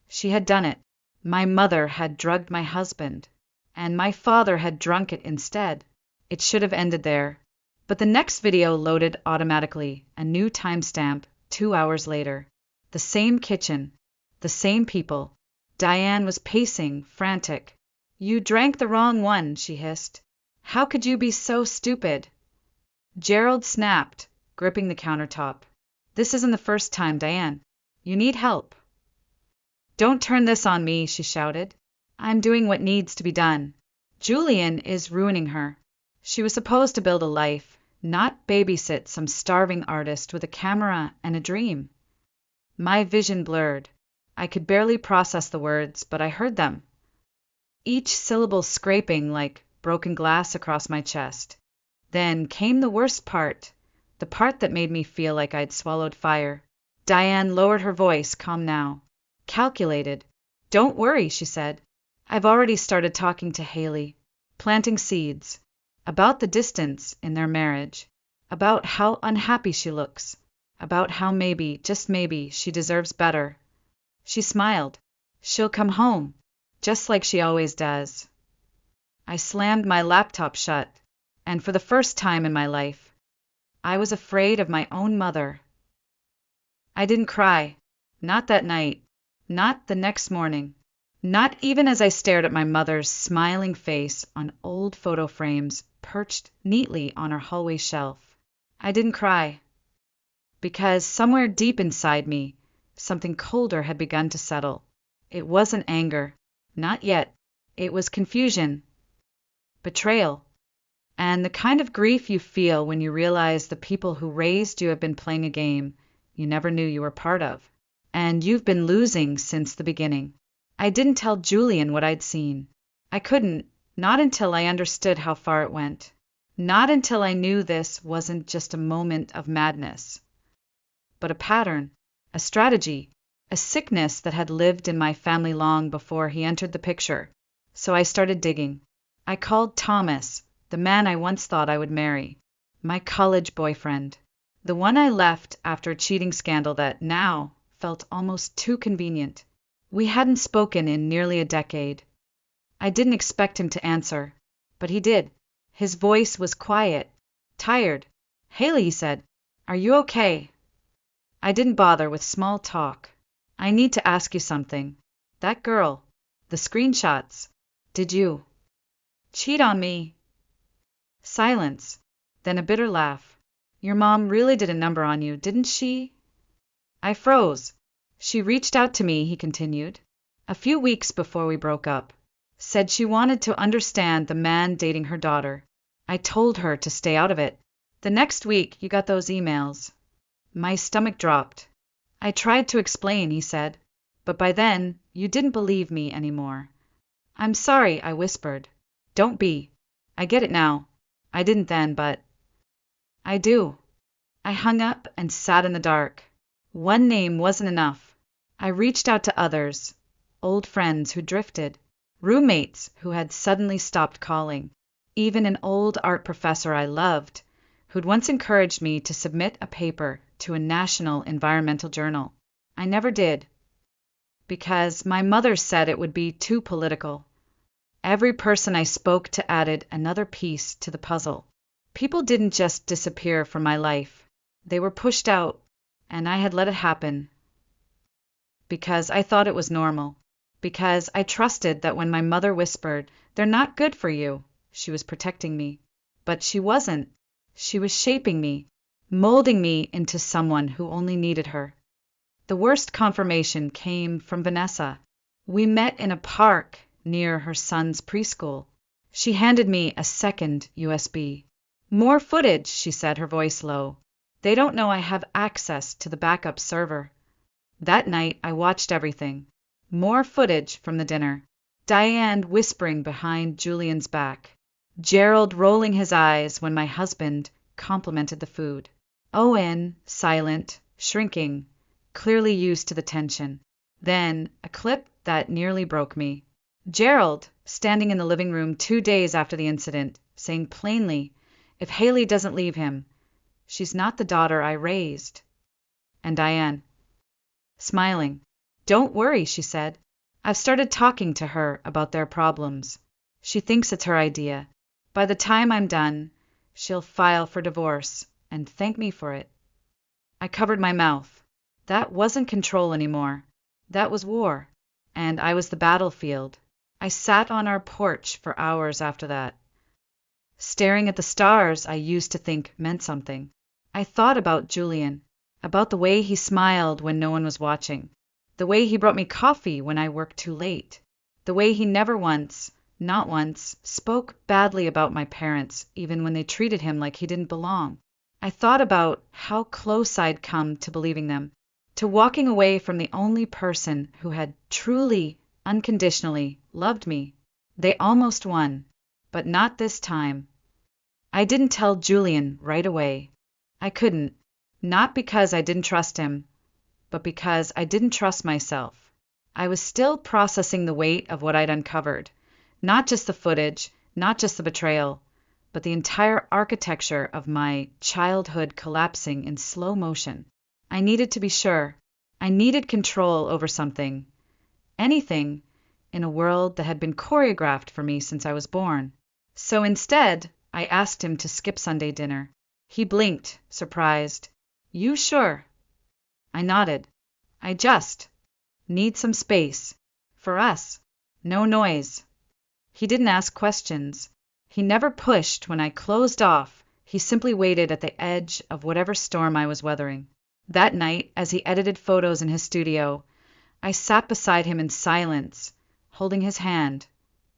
She had done it. My mother had drugged my husband, and my father had drunk it instead. It should have ended there. But the next video loaded automatically, a new timestamp, 2 hours later. The same kitchen, the same people. Diane was pacing, frantic. "You drank the wrong one," she hissed. "How could you be so stupid?" Gerald snapped, gripping the countertop. "This isn't the first time, Diane. You need help." "Don't turn this on me," she shouted. "I'm doing what needs to be done. Julian is ruining her. She was supposed to build a life, not babysit some starving artist with a camera and a dream." My vision blurred. I could barely process the words, but I heard them, each syllable scraping like broken glass across my chest. Then came the worst part, the part that made me feel like I'd swallowed fire. Diane lowered her voice, calm now, calculated. "Don't worry," she said. "I've already started talking to Haley, planting seeds, about the distance in their marriage, about how unhappy she looks, about how maybe, just maybe, she deserves better." She smiled. "She'll come home, just like she always does." I slammed my laptop shut, and for the first time in my life, I was afraid of my own mother. I didn't cry. Not that night. Not the next morning. Not even as I stared at my mother's smiling face on old photo frames perched neatly on her hallway shelf. I didn't cry, because somewhere deep inside me, something colder had begun to settle. It wasn't anger. Not yet. It was confusion. Betrayal. And the kind of grief you feel when you realize the people who raised you have been playing a game you never knew you were part of. And you've been losing since the beginning. I didn't tell Julian what I'd seen. I couldn't, not until I understood how far it went. Not until I knew this wasn't just a moment of madness, but a pattern, a strategy, a sickness that had lived in my family long before he entered the picture. So I started digging. I called Thomas, the man I once thought I would marry, my college boyfriend, the one I left after a cheating scandal that now felt almost too convenient. We hadn't spoken in nearly a decade. I didn't expect him to answer, but he did. His voice was quiet, tired. "Haley," he said, "are you okay?" I didn't bother with small talk. "I need to ask you something. That girl, the screenshots, did you cheat on me?" Silence, then a bitter laugh. "Your mom really did a number on you, didn't she?" I froze. "She reached out to me," he continued, "a few weeks before we broke up. Said she wanted to understand the man dating her daughter. I told her to stay out of it. The next week, you got those emails." My stomach dropped. "I tried to explain," he said, "but by then, you didn't believe me anymore." "I'm sorry," I whispered. "Don't be. I get it now. I didn't then, but I do." I hung up and sat in the dark. One name wasn't enough. I reached out to others, old friends who drifted, roommates who had suddenly stopped calling, even an old art professor I loved, who'd once encouraged me to submit a paper to a national environmental journal. I never did, because my mother said it would be too political. Every person I spoke to added another piece to the puzzle. People didn't just disappear from my life. They were pushed out, and I had let it happen. Because I thought it was normal. Because I trusted that when my mother whispered, "They're not good for you," she was protecting me. But she wasn't. She was shaping me, molding me into someone who only needed her. The worst confirmation came from Vanessa. We met in a park near her son's preschool. She handed me a second USB. "More footage," she said, her voice low. "They don't know I have access to the backup server." That night, I watched everything. More footage from the dinner. Diane whispering behind Julian's back. Gerald rolling his eyes when my husband complimented the food. Owen, silent, shrinking, clearly used to the tension. Then, a clip that nearly broke me. Gerald, standing in the living room 2 days after the incident, saying plainly, "If Haley doesn't leave him, she's not the daughter I raised." And Diane, smiling. "Don't worry," she said. "I've started talking to her about their problems. She thinks it's her idea. By the time I'm done, she'll file for divorce and thank me for it." I covered my mouth. That wasn't control anymore. That was war. And I was the battlefield. I sat on our porch for hours after that, staring at the stars I used to think meant something. I thought about Julian, about the way he smiled when no one was watching, the way he brought me coffee when I worked too late, the way he never once, not once, spoke badly about my parents, even when they treated him like he didn't belong. I thought about how close I'd come to believing them, to walking away from the only person who had truly, unconditionally loved me. They almost won, but not this time. I didn't tell Julian right away. I couldn't, not because I didn't trust him, but because I didn't trust myself. I was still processing the weight of what I'd uncovered, not just the footage, not just the betrayal, but the entire architecture of my childhood collapsing in slow motion. I needed to be sure. I needed control over something, anything, in a world that had been choreographed for me since I was born. So instead, I asked him to skip Sunday dinner. He blinked, surprised. "You sure?" I nodded. "I just need some space. For us." No noise. He didn't ask questions. He never pushed when I closed off. He simply waited at the edge of whatever storm I was weathering. That night, as he edited photos in his studio, I sat beside him in silence, holding his hand,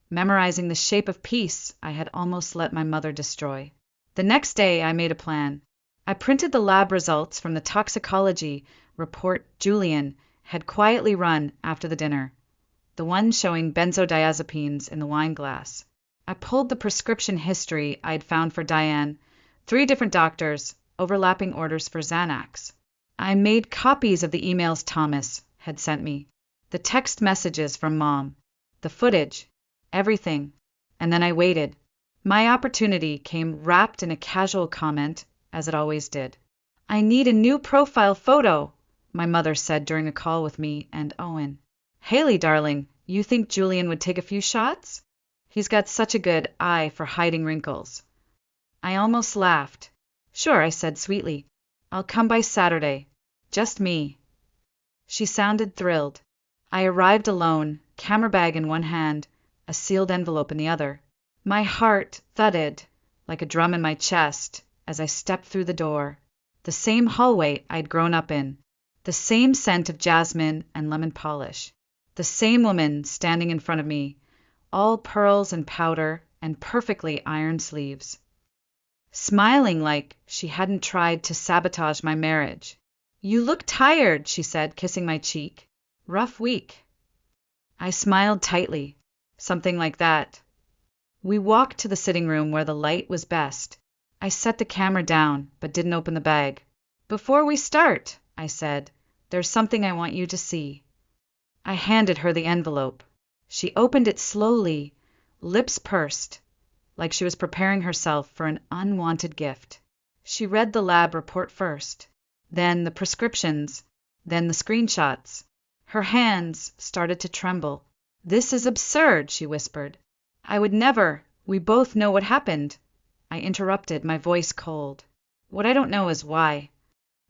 memorizing the shape of peace I had almost let my mother destroy. The next day, I made a plan. I printed the lab results from the toxicology report Julian had quietly run after the dinner, the one showing benzodiazepines in the wine glass. I pulled the prescription history I'd found for Diane, 3 different doctors, overlapping orders for Xanax. I made copies of the emails Thomas had sent me, the text messages from Mom, the footage, everything, and then I waited. My opportunity came wrapped in a casual comment, as it always did. "I need a new profile photo," my mother said during a call with me and Owen. "Haley, darling, you think Julian would take a few shots? He's got such a good eye for hiding wrinkles." I almost laughed. "Sure," I said sweetly. "I'll come by Saturday. Just me." She sounded thrilled. I arrived alone, camera bag in one hand, a sealed envelope in the other. My heart thudded like a drum in my chest as I stepped through the door. The same hallway I'd grown up in, the same scent of jasmine and lemon polish, the same woman standing in front of me, all pearls and powder and perfectly ironed sleeves, smiling like she hadn't tried to sabotage my marriage. "You look tired," she said, kissing my cheek. "Rough week." I smiled tightly. Something like that. We walked to the sitting room where the light was best. I set the camera down, but didn't open the bag. "Before we start," I said, "there's something I want you to see." I handed her the envelope. She opened it slowly, lips pursed, like she was preparing herself for an unwanted gift. She read the lab report first, then the prescriptions, then the screenshots. Her hands started to tremble. "This is absurd," she whispered. "I would never. We both know what happened." I interrupted, my voice cold. "What I don't know is why."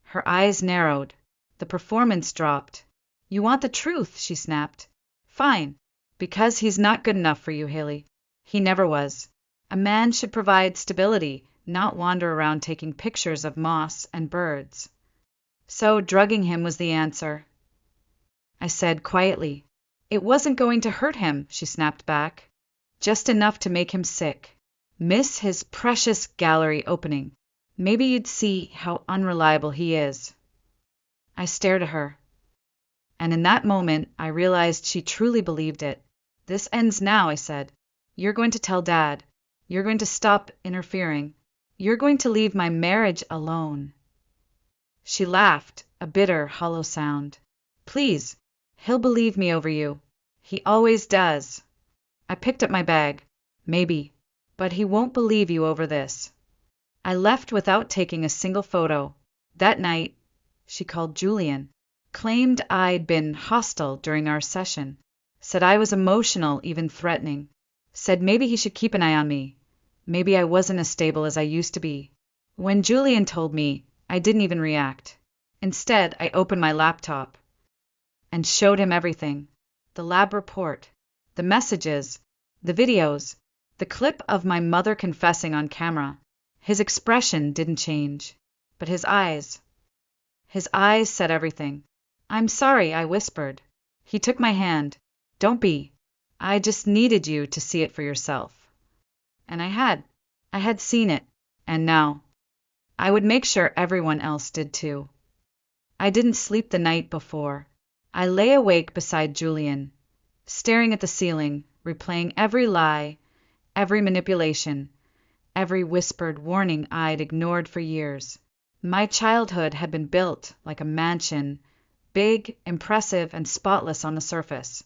Her eyes narrowed. The performance dropped. "You want the truth," she snapped. "Fine. Because he's not good enough for you, Haley. He never was. A man should provide stability, not wander around taking pictures of moss and birds. So drugging him was the answer." I said quietly. "It wasn't going to hurt him," she snapped back. "Just enough to make him sick. Miss his precious gallery opening. Maybe you'd see how unreliable he is." I stared at her. And in that moment, I realized she truly believed it. "This ends now," I said. "You're going to tell Dad. You're going to stop interfering. You're going to leave my marriage alone." She laughed, a bitter, hollow sound. "Please, he'll believe me over you. He always does." I picked up my bag. "Maybe. But he won't believe you over this." I left without taking a single photo. That night, she called Julian, claimed I'd been hostile during our session, said I was emotional, even threatening, said maybe he should keep an eye on me. Maybe I wasn't as stable as I used to be. When Julian told me, I didn't even react. Instead, I opened my laptop and showed him everything. The lab report, the messages, the videos, the clip of my mother confessing on camera. His expression didn't change, but his eyes said everything. "I'm sorry," I whispered. He took my hand. "Don't be. I just needed you to see it for yourself." And I had seen it, and now I would make sure everyone else did too. I didn't sleep the night before. I lay awake beside Julian, staring at the ceiling, replaying every lie, every manipulation, every whispered warning I'd ignored for years. My childhood had been built like a mansion, big, impressive, and spotless on the surface.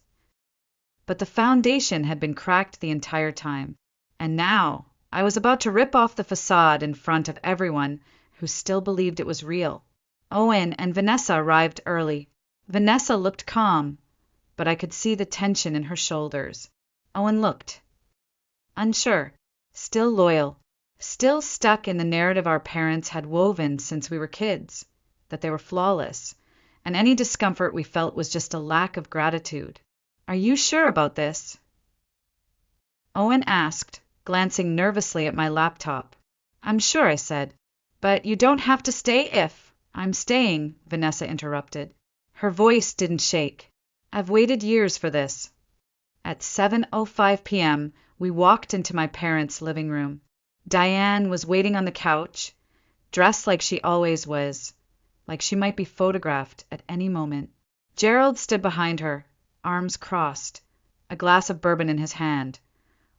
But the foundation had been cracked the entire time, and now I was about to rip off the facade in front of everyone who still believed it was real. Owen and Vanessa arrived early. Vanessa looked calm, but I could see the tension in her shoulders. Owen looked unsure, still loyal, still stuck in the narrative our parents had woven since we were kids, that they were flawless, and any discomfort we felt was just a lack of gratitude. "Are you sure about this?" Owen asked, glancing nervously at my laptop. I'm sure, I said. But you don't have to stay if. I'm staying, Vanessa interrupted. Her voice didn't shake. I've waited years for this. At 7:05 p.m., we walked into my parents' living room. Diane was waiting on the couch, dressed like she always was, like she might be photographed at any moment. Gerald stood behind her, arms crossed, a glass of bourbon in his hand,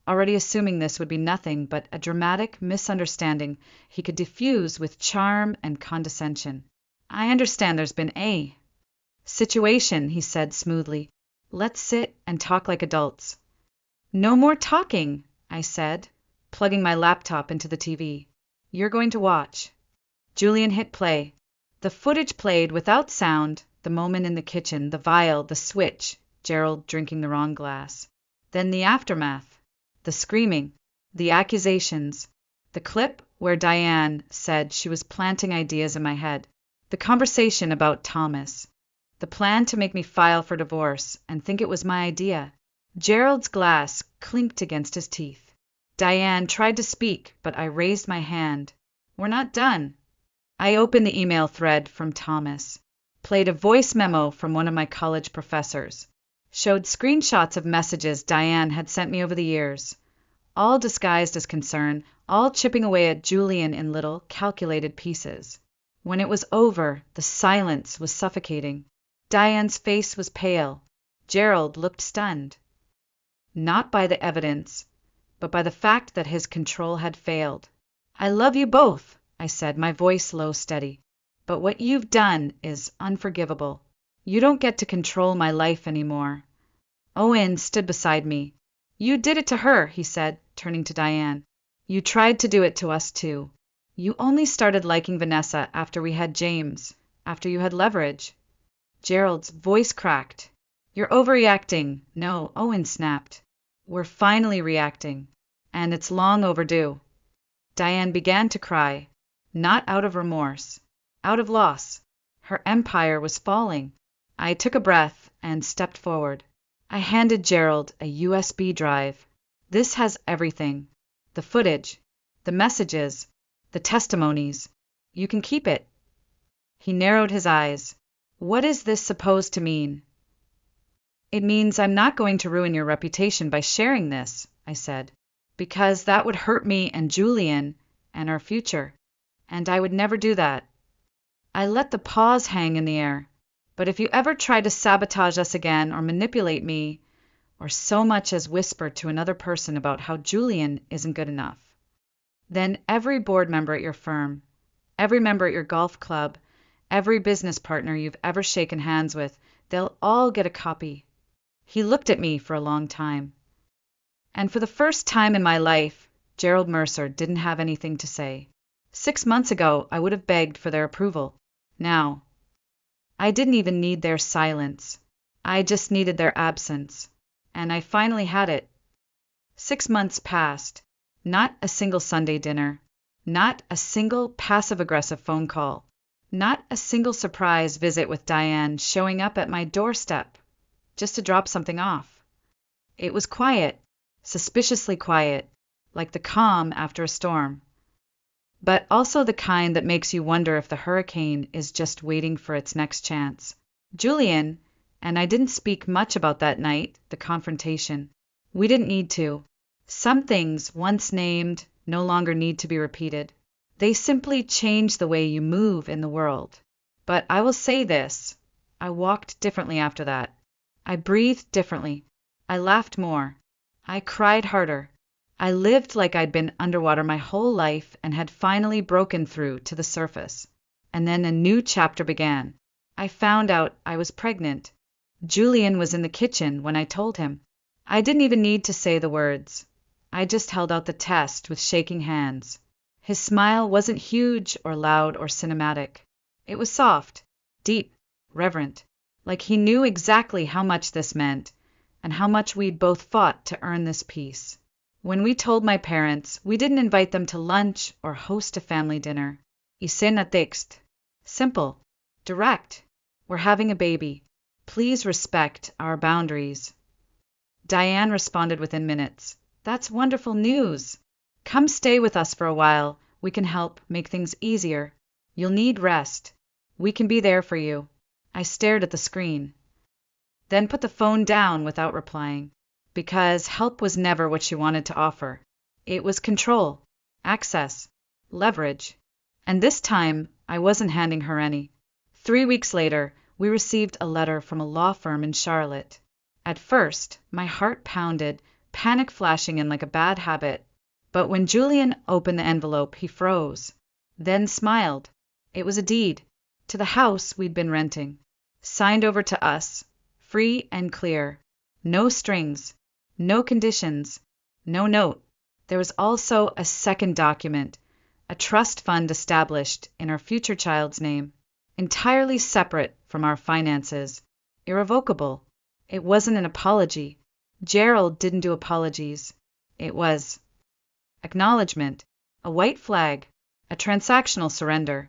already assuming this would be nothing but a dramatic misunderstanding he could diffuse with charm and condescension. I understand there's been a situation, he said smoothly. Let's sit and talk like adults. No more talking, I said, plugging my laptop into the TV. You're going to watch. Julian hit play. The footage played without sound, the moment in the kitchen, the vial, the switch, Gerald drinking the wrong glass. Then the aftermath, the screaming, the accusations, the clip where Diane said she was planting ideas in my head, the conversation about Thomas, the plan to make me file for divorce and think it was my idea. Gerald's glass clinked against his teeth. Diane tried to speak, but I raised my hand. We're not done. I opened the email thread from Thomas, played a voice memo from one of my college professors, showed screenshots of messages Diane had sent me over the years, all disguised as concern, all chipping away at Julian in little, calculated pieces. When it was over, the silence was suffocating. Diane's face was pale. Gerald looked stunned. Not by the evidence, but by the fact that his control had failed. I love you both, I said, my voice low steady. But what you've done is unforgivable. You don't get to control my life anymore. Owen stood beside me. You did it to her, he said, turning to Diane. You tried to do it to us too. You only started liking Vanessa after we had James, after you had leverage. Gerald's voice cracked. You're overreacting. No, Owen snapped. We're finally reacting, and it's long overdue. Diane began to cry, not out of remorse, out of loss. Her empire was falling. I took a breath and stepped forward. I handed Gerald a USB drive. This has everything. The footage, the messages, the testimonies. You can keep it. He narrowed his eyes. What is this supposed to mean? It means I'm not going to ruin your reputation by sharing this, I said, because that would hurt me and Julian and our future, and I would never do that. I let the pause hang in the air, but if you ever try to sabotage us again or manipulate me, or so much as whisper to another person about how Julian isn't good enough, then every board member at your firm, every member at your golf club, every business partner you've ever shaken hands with, they'll all get a copy. He looked at me for a long time. And for the first time in my life, Gerald Mercer didn't have anything to say. 6 months ago, I would have begged for their approval. Now, I didn't even need their silence. I just needed their absence. And I finally had it. 6 months passed. Not a single Sunday dinner. Not a single passive-aggressive phone call. Not a single surprise visit with Diane showing up at my doorstep just to drop something off. It was quiet, suspiciously quiet, like the calm after a storm. But also the kind that makes you wonder if the hurricane is just waiting for its next chance. Julian, and I didn't speak much about that night, the confrontation. We didn't need to. Some things, once named, no longer need to be repeated. They simply change the way you move in the world. But I will say this, I walked differently after that. I breathed differently. I laughed more. I cried harder. I lived like I'd been underwater my whole life and had finally broken through to the surface. And then a new chapter began. I found out I was pregnant. Julian was in the kitchen when I told him. I didn't even need to say the words. I just held out the test with shaking hands. His smile wasn't huge or loud or cinematic. It was soft, deep, reverent, like he knew exactly how much this meant and how much we'd both fought to earn this peace. When we told my parents, we didn't invite them to lunch or host a family dinner. Isen a text. Simple, direct. We're having a baby. Please respect our boundaries. Diane responded within minutes. That's wonderful news. Come stay with us for a while. We can help make things easier. You'll need rest. We can be there for you. I stared at the screen, then put the phone down without replying, because help was never what she wanted to offer. It was control, access, leverage. And this time, I wasn't handing her any. 3 weeks later, we received a letter from a law firm in Charlotte. At first, my heart pounded, panic flashing in like a bad habit. But when Julian opened the envelope, he froze, then smiled. It was a deed to the house we'd been renting, signed over to us, free and clear. No strings, no conditions, no note. There was also a second document, a trust fund established in our future child's name, entirely separate from our finances, irrevocable. It wasn't an apology. Gerald didn't do apologies. It was acknowledgement, a white flag, a transactional surrender.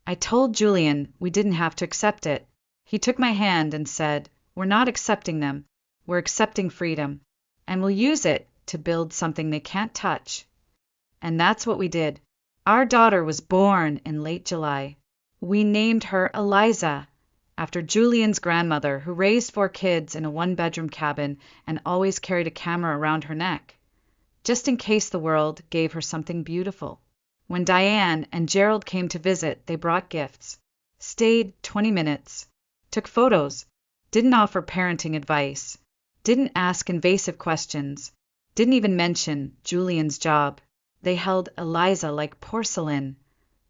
I told Julian we didn't have to accept it. He took my hand and said, "We're not accepting them. We're accepting freedom, and we'll use it to build something they can't touch." And that's what we did. Our daughter was born in late July. We named her Eliza, after Julian's grandmother, who raised 4 kids in a 1-bedroom cabin and always carried a camera around her neck, just in case the world gave her something beautiful. When Diane and Gerald came to visit, they brought gifts, stayed 20 minutes, took photos, didn't offer parenting advice, didn't ask invasive questions, didn't even mention Julian's job. They held Eliza like porcelain,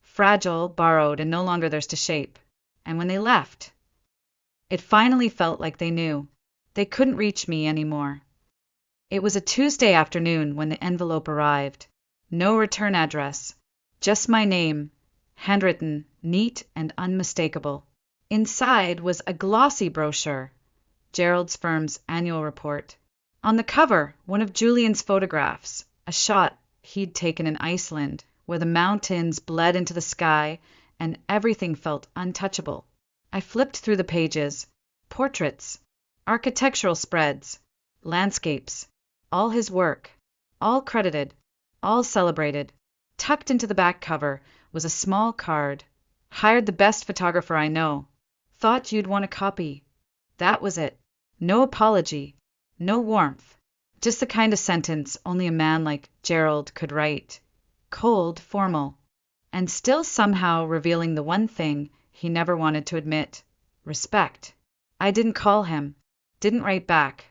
fragile, borrowed, and no longer theirs to shape. And when they left, it finally felt like they knew. They couldn't reach me anymore. It was a Tuesday afternoon when the envelope arrived. No return address, just my name, handwritten, neat and unmistakable. Inside was a glossy brochure, Gerald's firm's annual report. On the cover, one of Julian's photographs, a shot he'd taken in Iceland, where the mountains bled into the sky and everything felt untouchable. I flipped through the pages. Portraits, architectural spreads, landscapes, all his work, all credited, all celebrated. Tucked into the back cover was a small card. "Hired the best photographer I know. Thought you'd want a copy." That was it. No apology, no warmth. Just the kind of sentence only a man like Gerald could write. Cold, formal, and still somehow revealing the one thing he never wanted to admit: respect. I didn't call him, didn't write back.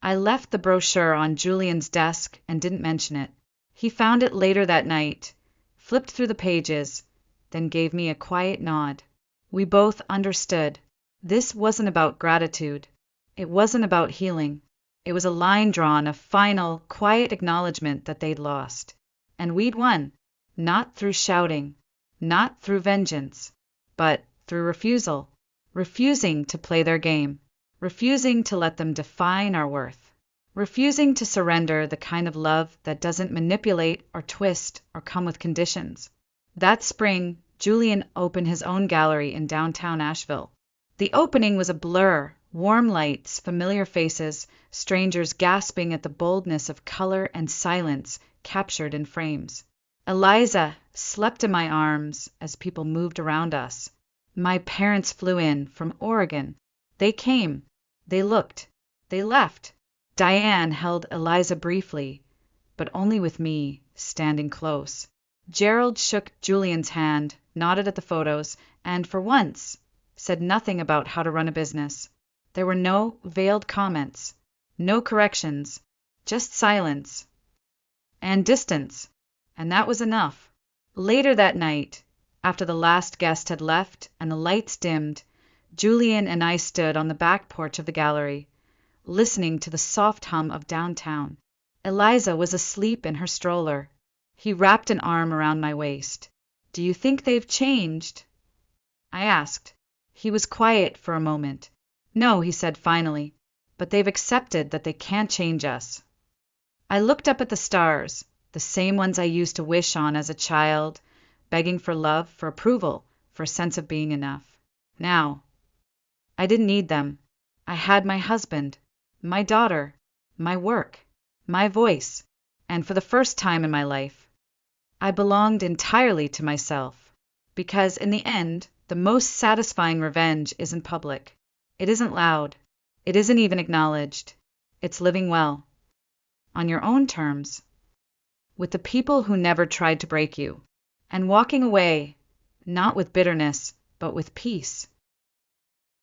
I left the brochure on Julian's desk and didn't mention it. He found it later that night, flipped through the pages, then gave me a quiet nod. We both understood. This wasn't about gratitude. It wasn't about healing. It was a line drawn, a final, quiet acknowledgement that they'd lost. And we'd won, not through shouting, not through vengeance, but through refusal. Refusing to play their game. Refusing to let them define our worth. Refusing to surrender the kind of love that doesn't manipulate or twist or come with conditions. That spring, Julian opened his own gallery in downtown Asheville. The opening was a blur, warm lights, familiar faces, strangers gasping at the boldness of color and silence captured in frames. Eliza slept in my arms as people moved around us. My parents flew in from Oregon. They came, they looked, they left. Diane held Eliza briefly, but only with me, standing close. Gerald shook Julian's hand, nodded at the photos, and for once, said nothing about how to run a business. There were no veiled comments, no corrections, just silence and distance, and that was enough. Later that night, after the last guest had left and the lights dimmed, Julian and I stood on the back porch of the gallery, listening to the soft hum of downtown. Eliza was asleep in her stroller. He wrapped an arm around my waist. "Do you think they've changed?" I asked. He was quiet for a moment. "No," he said finally, "but they've accepted that they can't change us." I looked up at the stars, the same ones I used to wish on as a child, begging for love, for approval, for a sense of being enough. Now, I didn't need them. I had my husband, my daughter, my work, my voice. And for the first time in my life, I belonged entirely to myself. Because in the end, the most satisfying revenge isn't public. It isn't loud. It isn't even acknowledged. It's living well, on your own terms, with the people who never tried to break you, and walking away, not with bitterness, but with peace.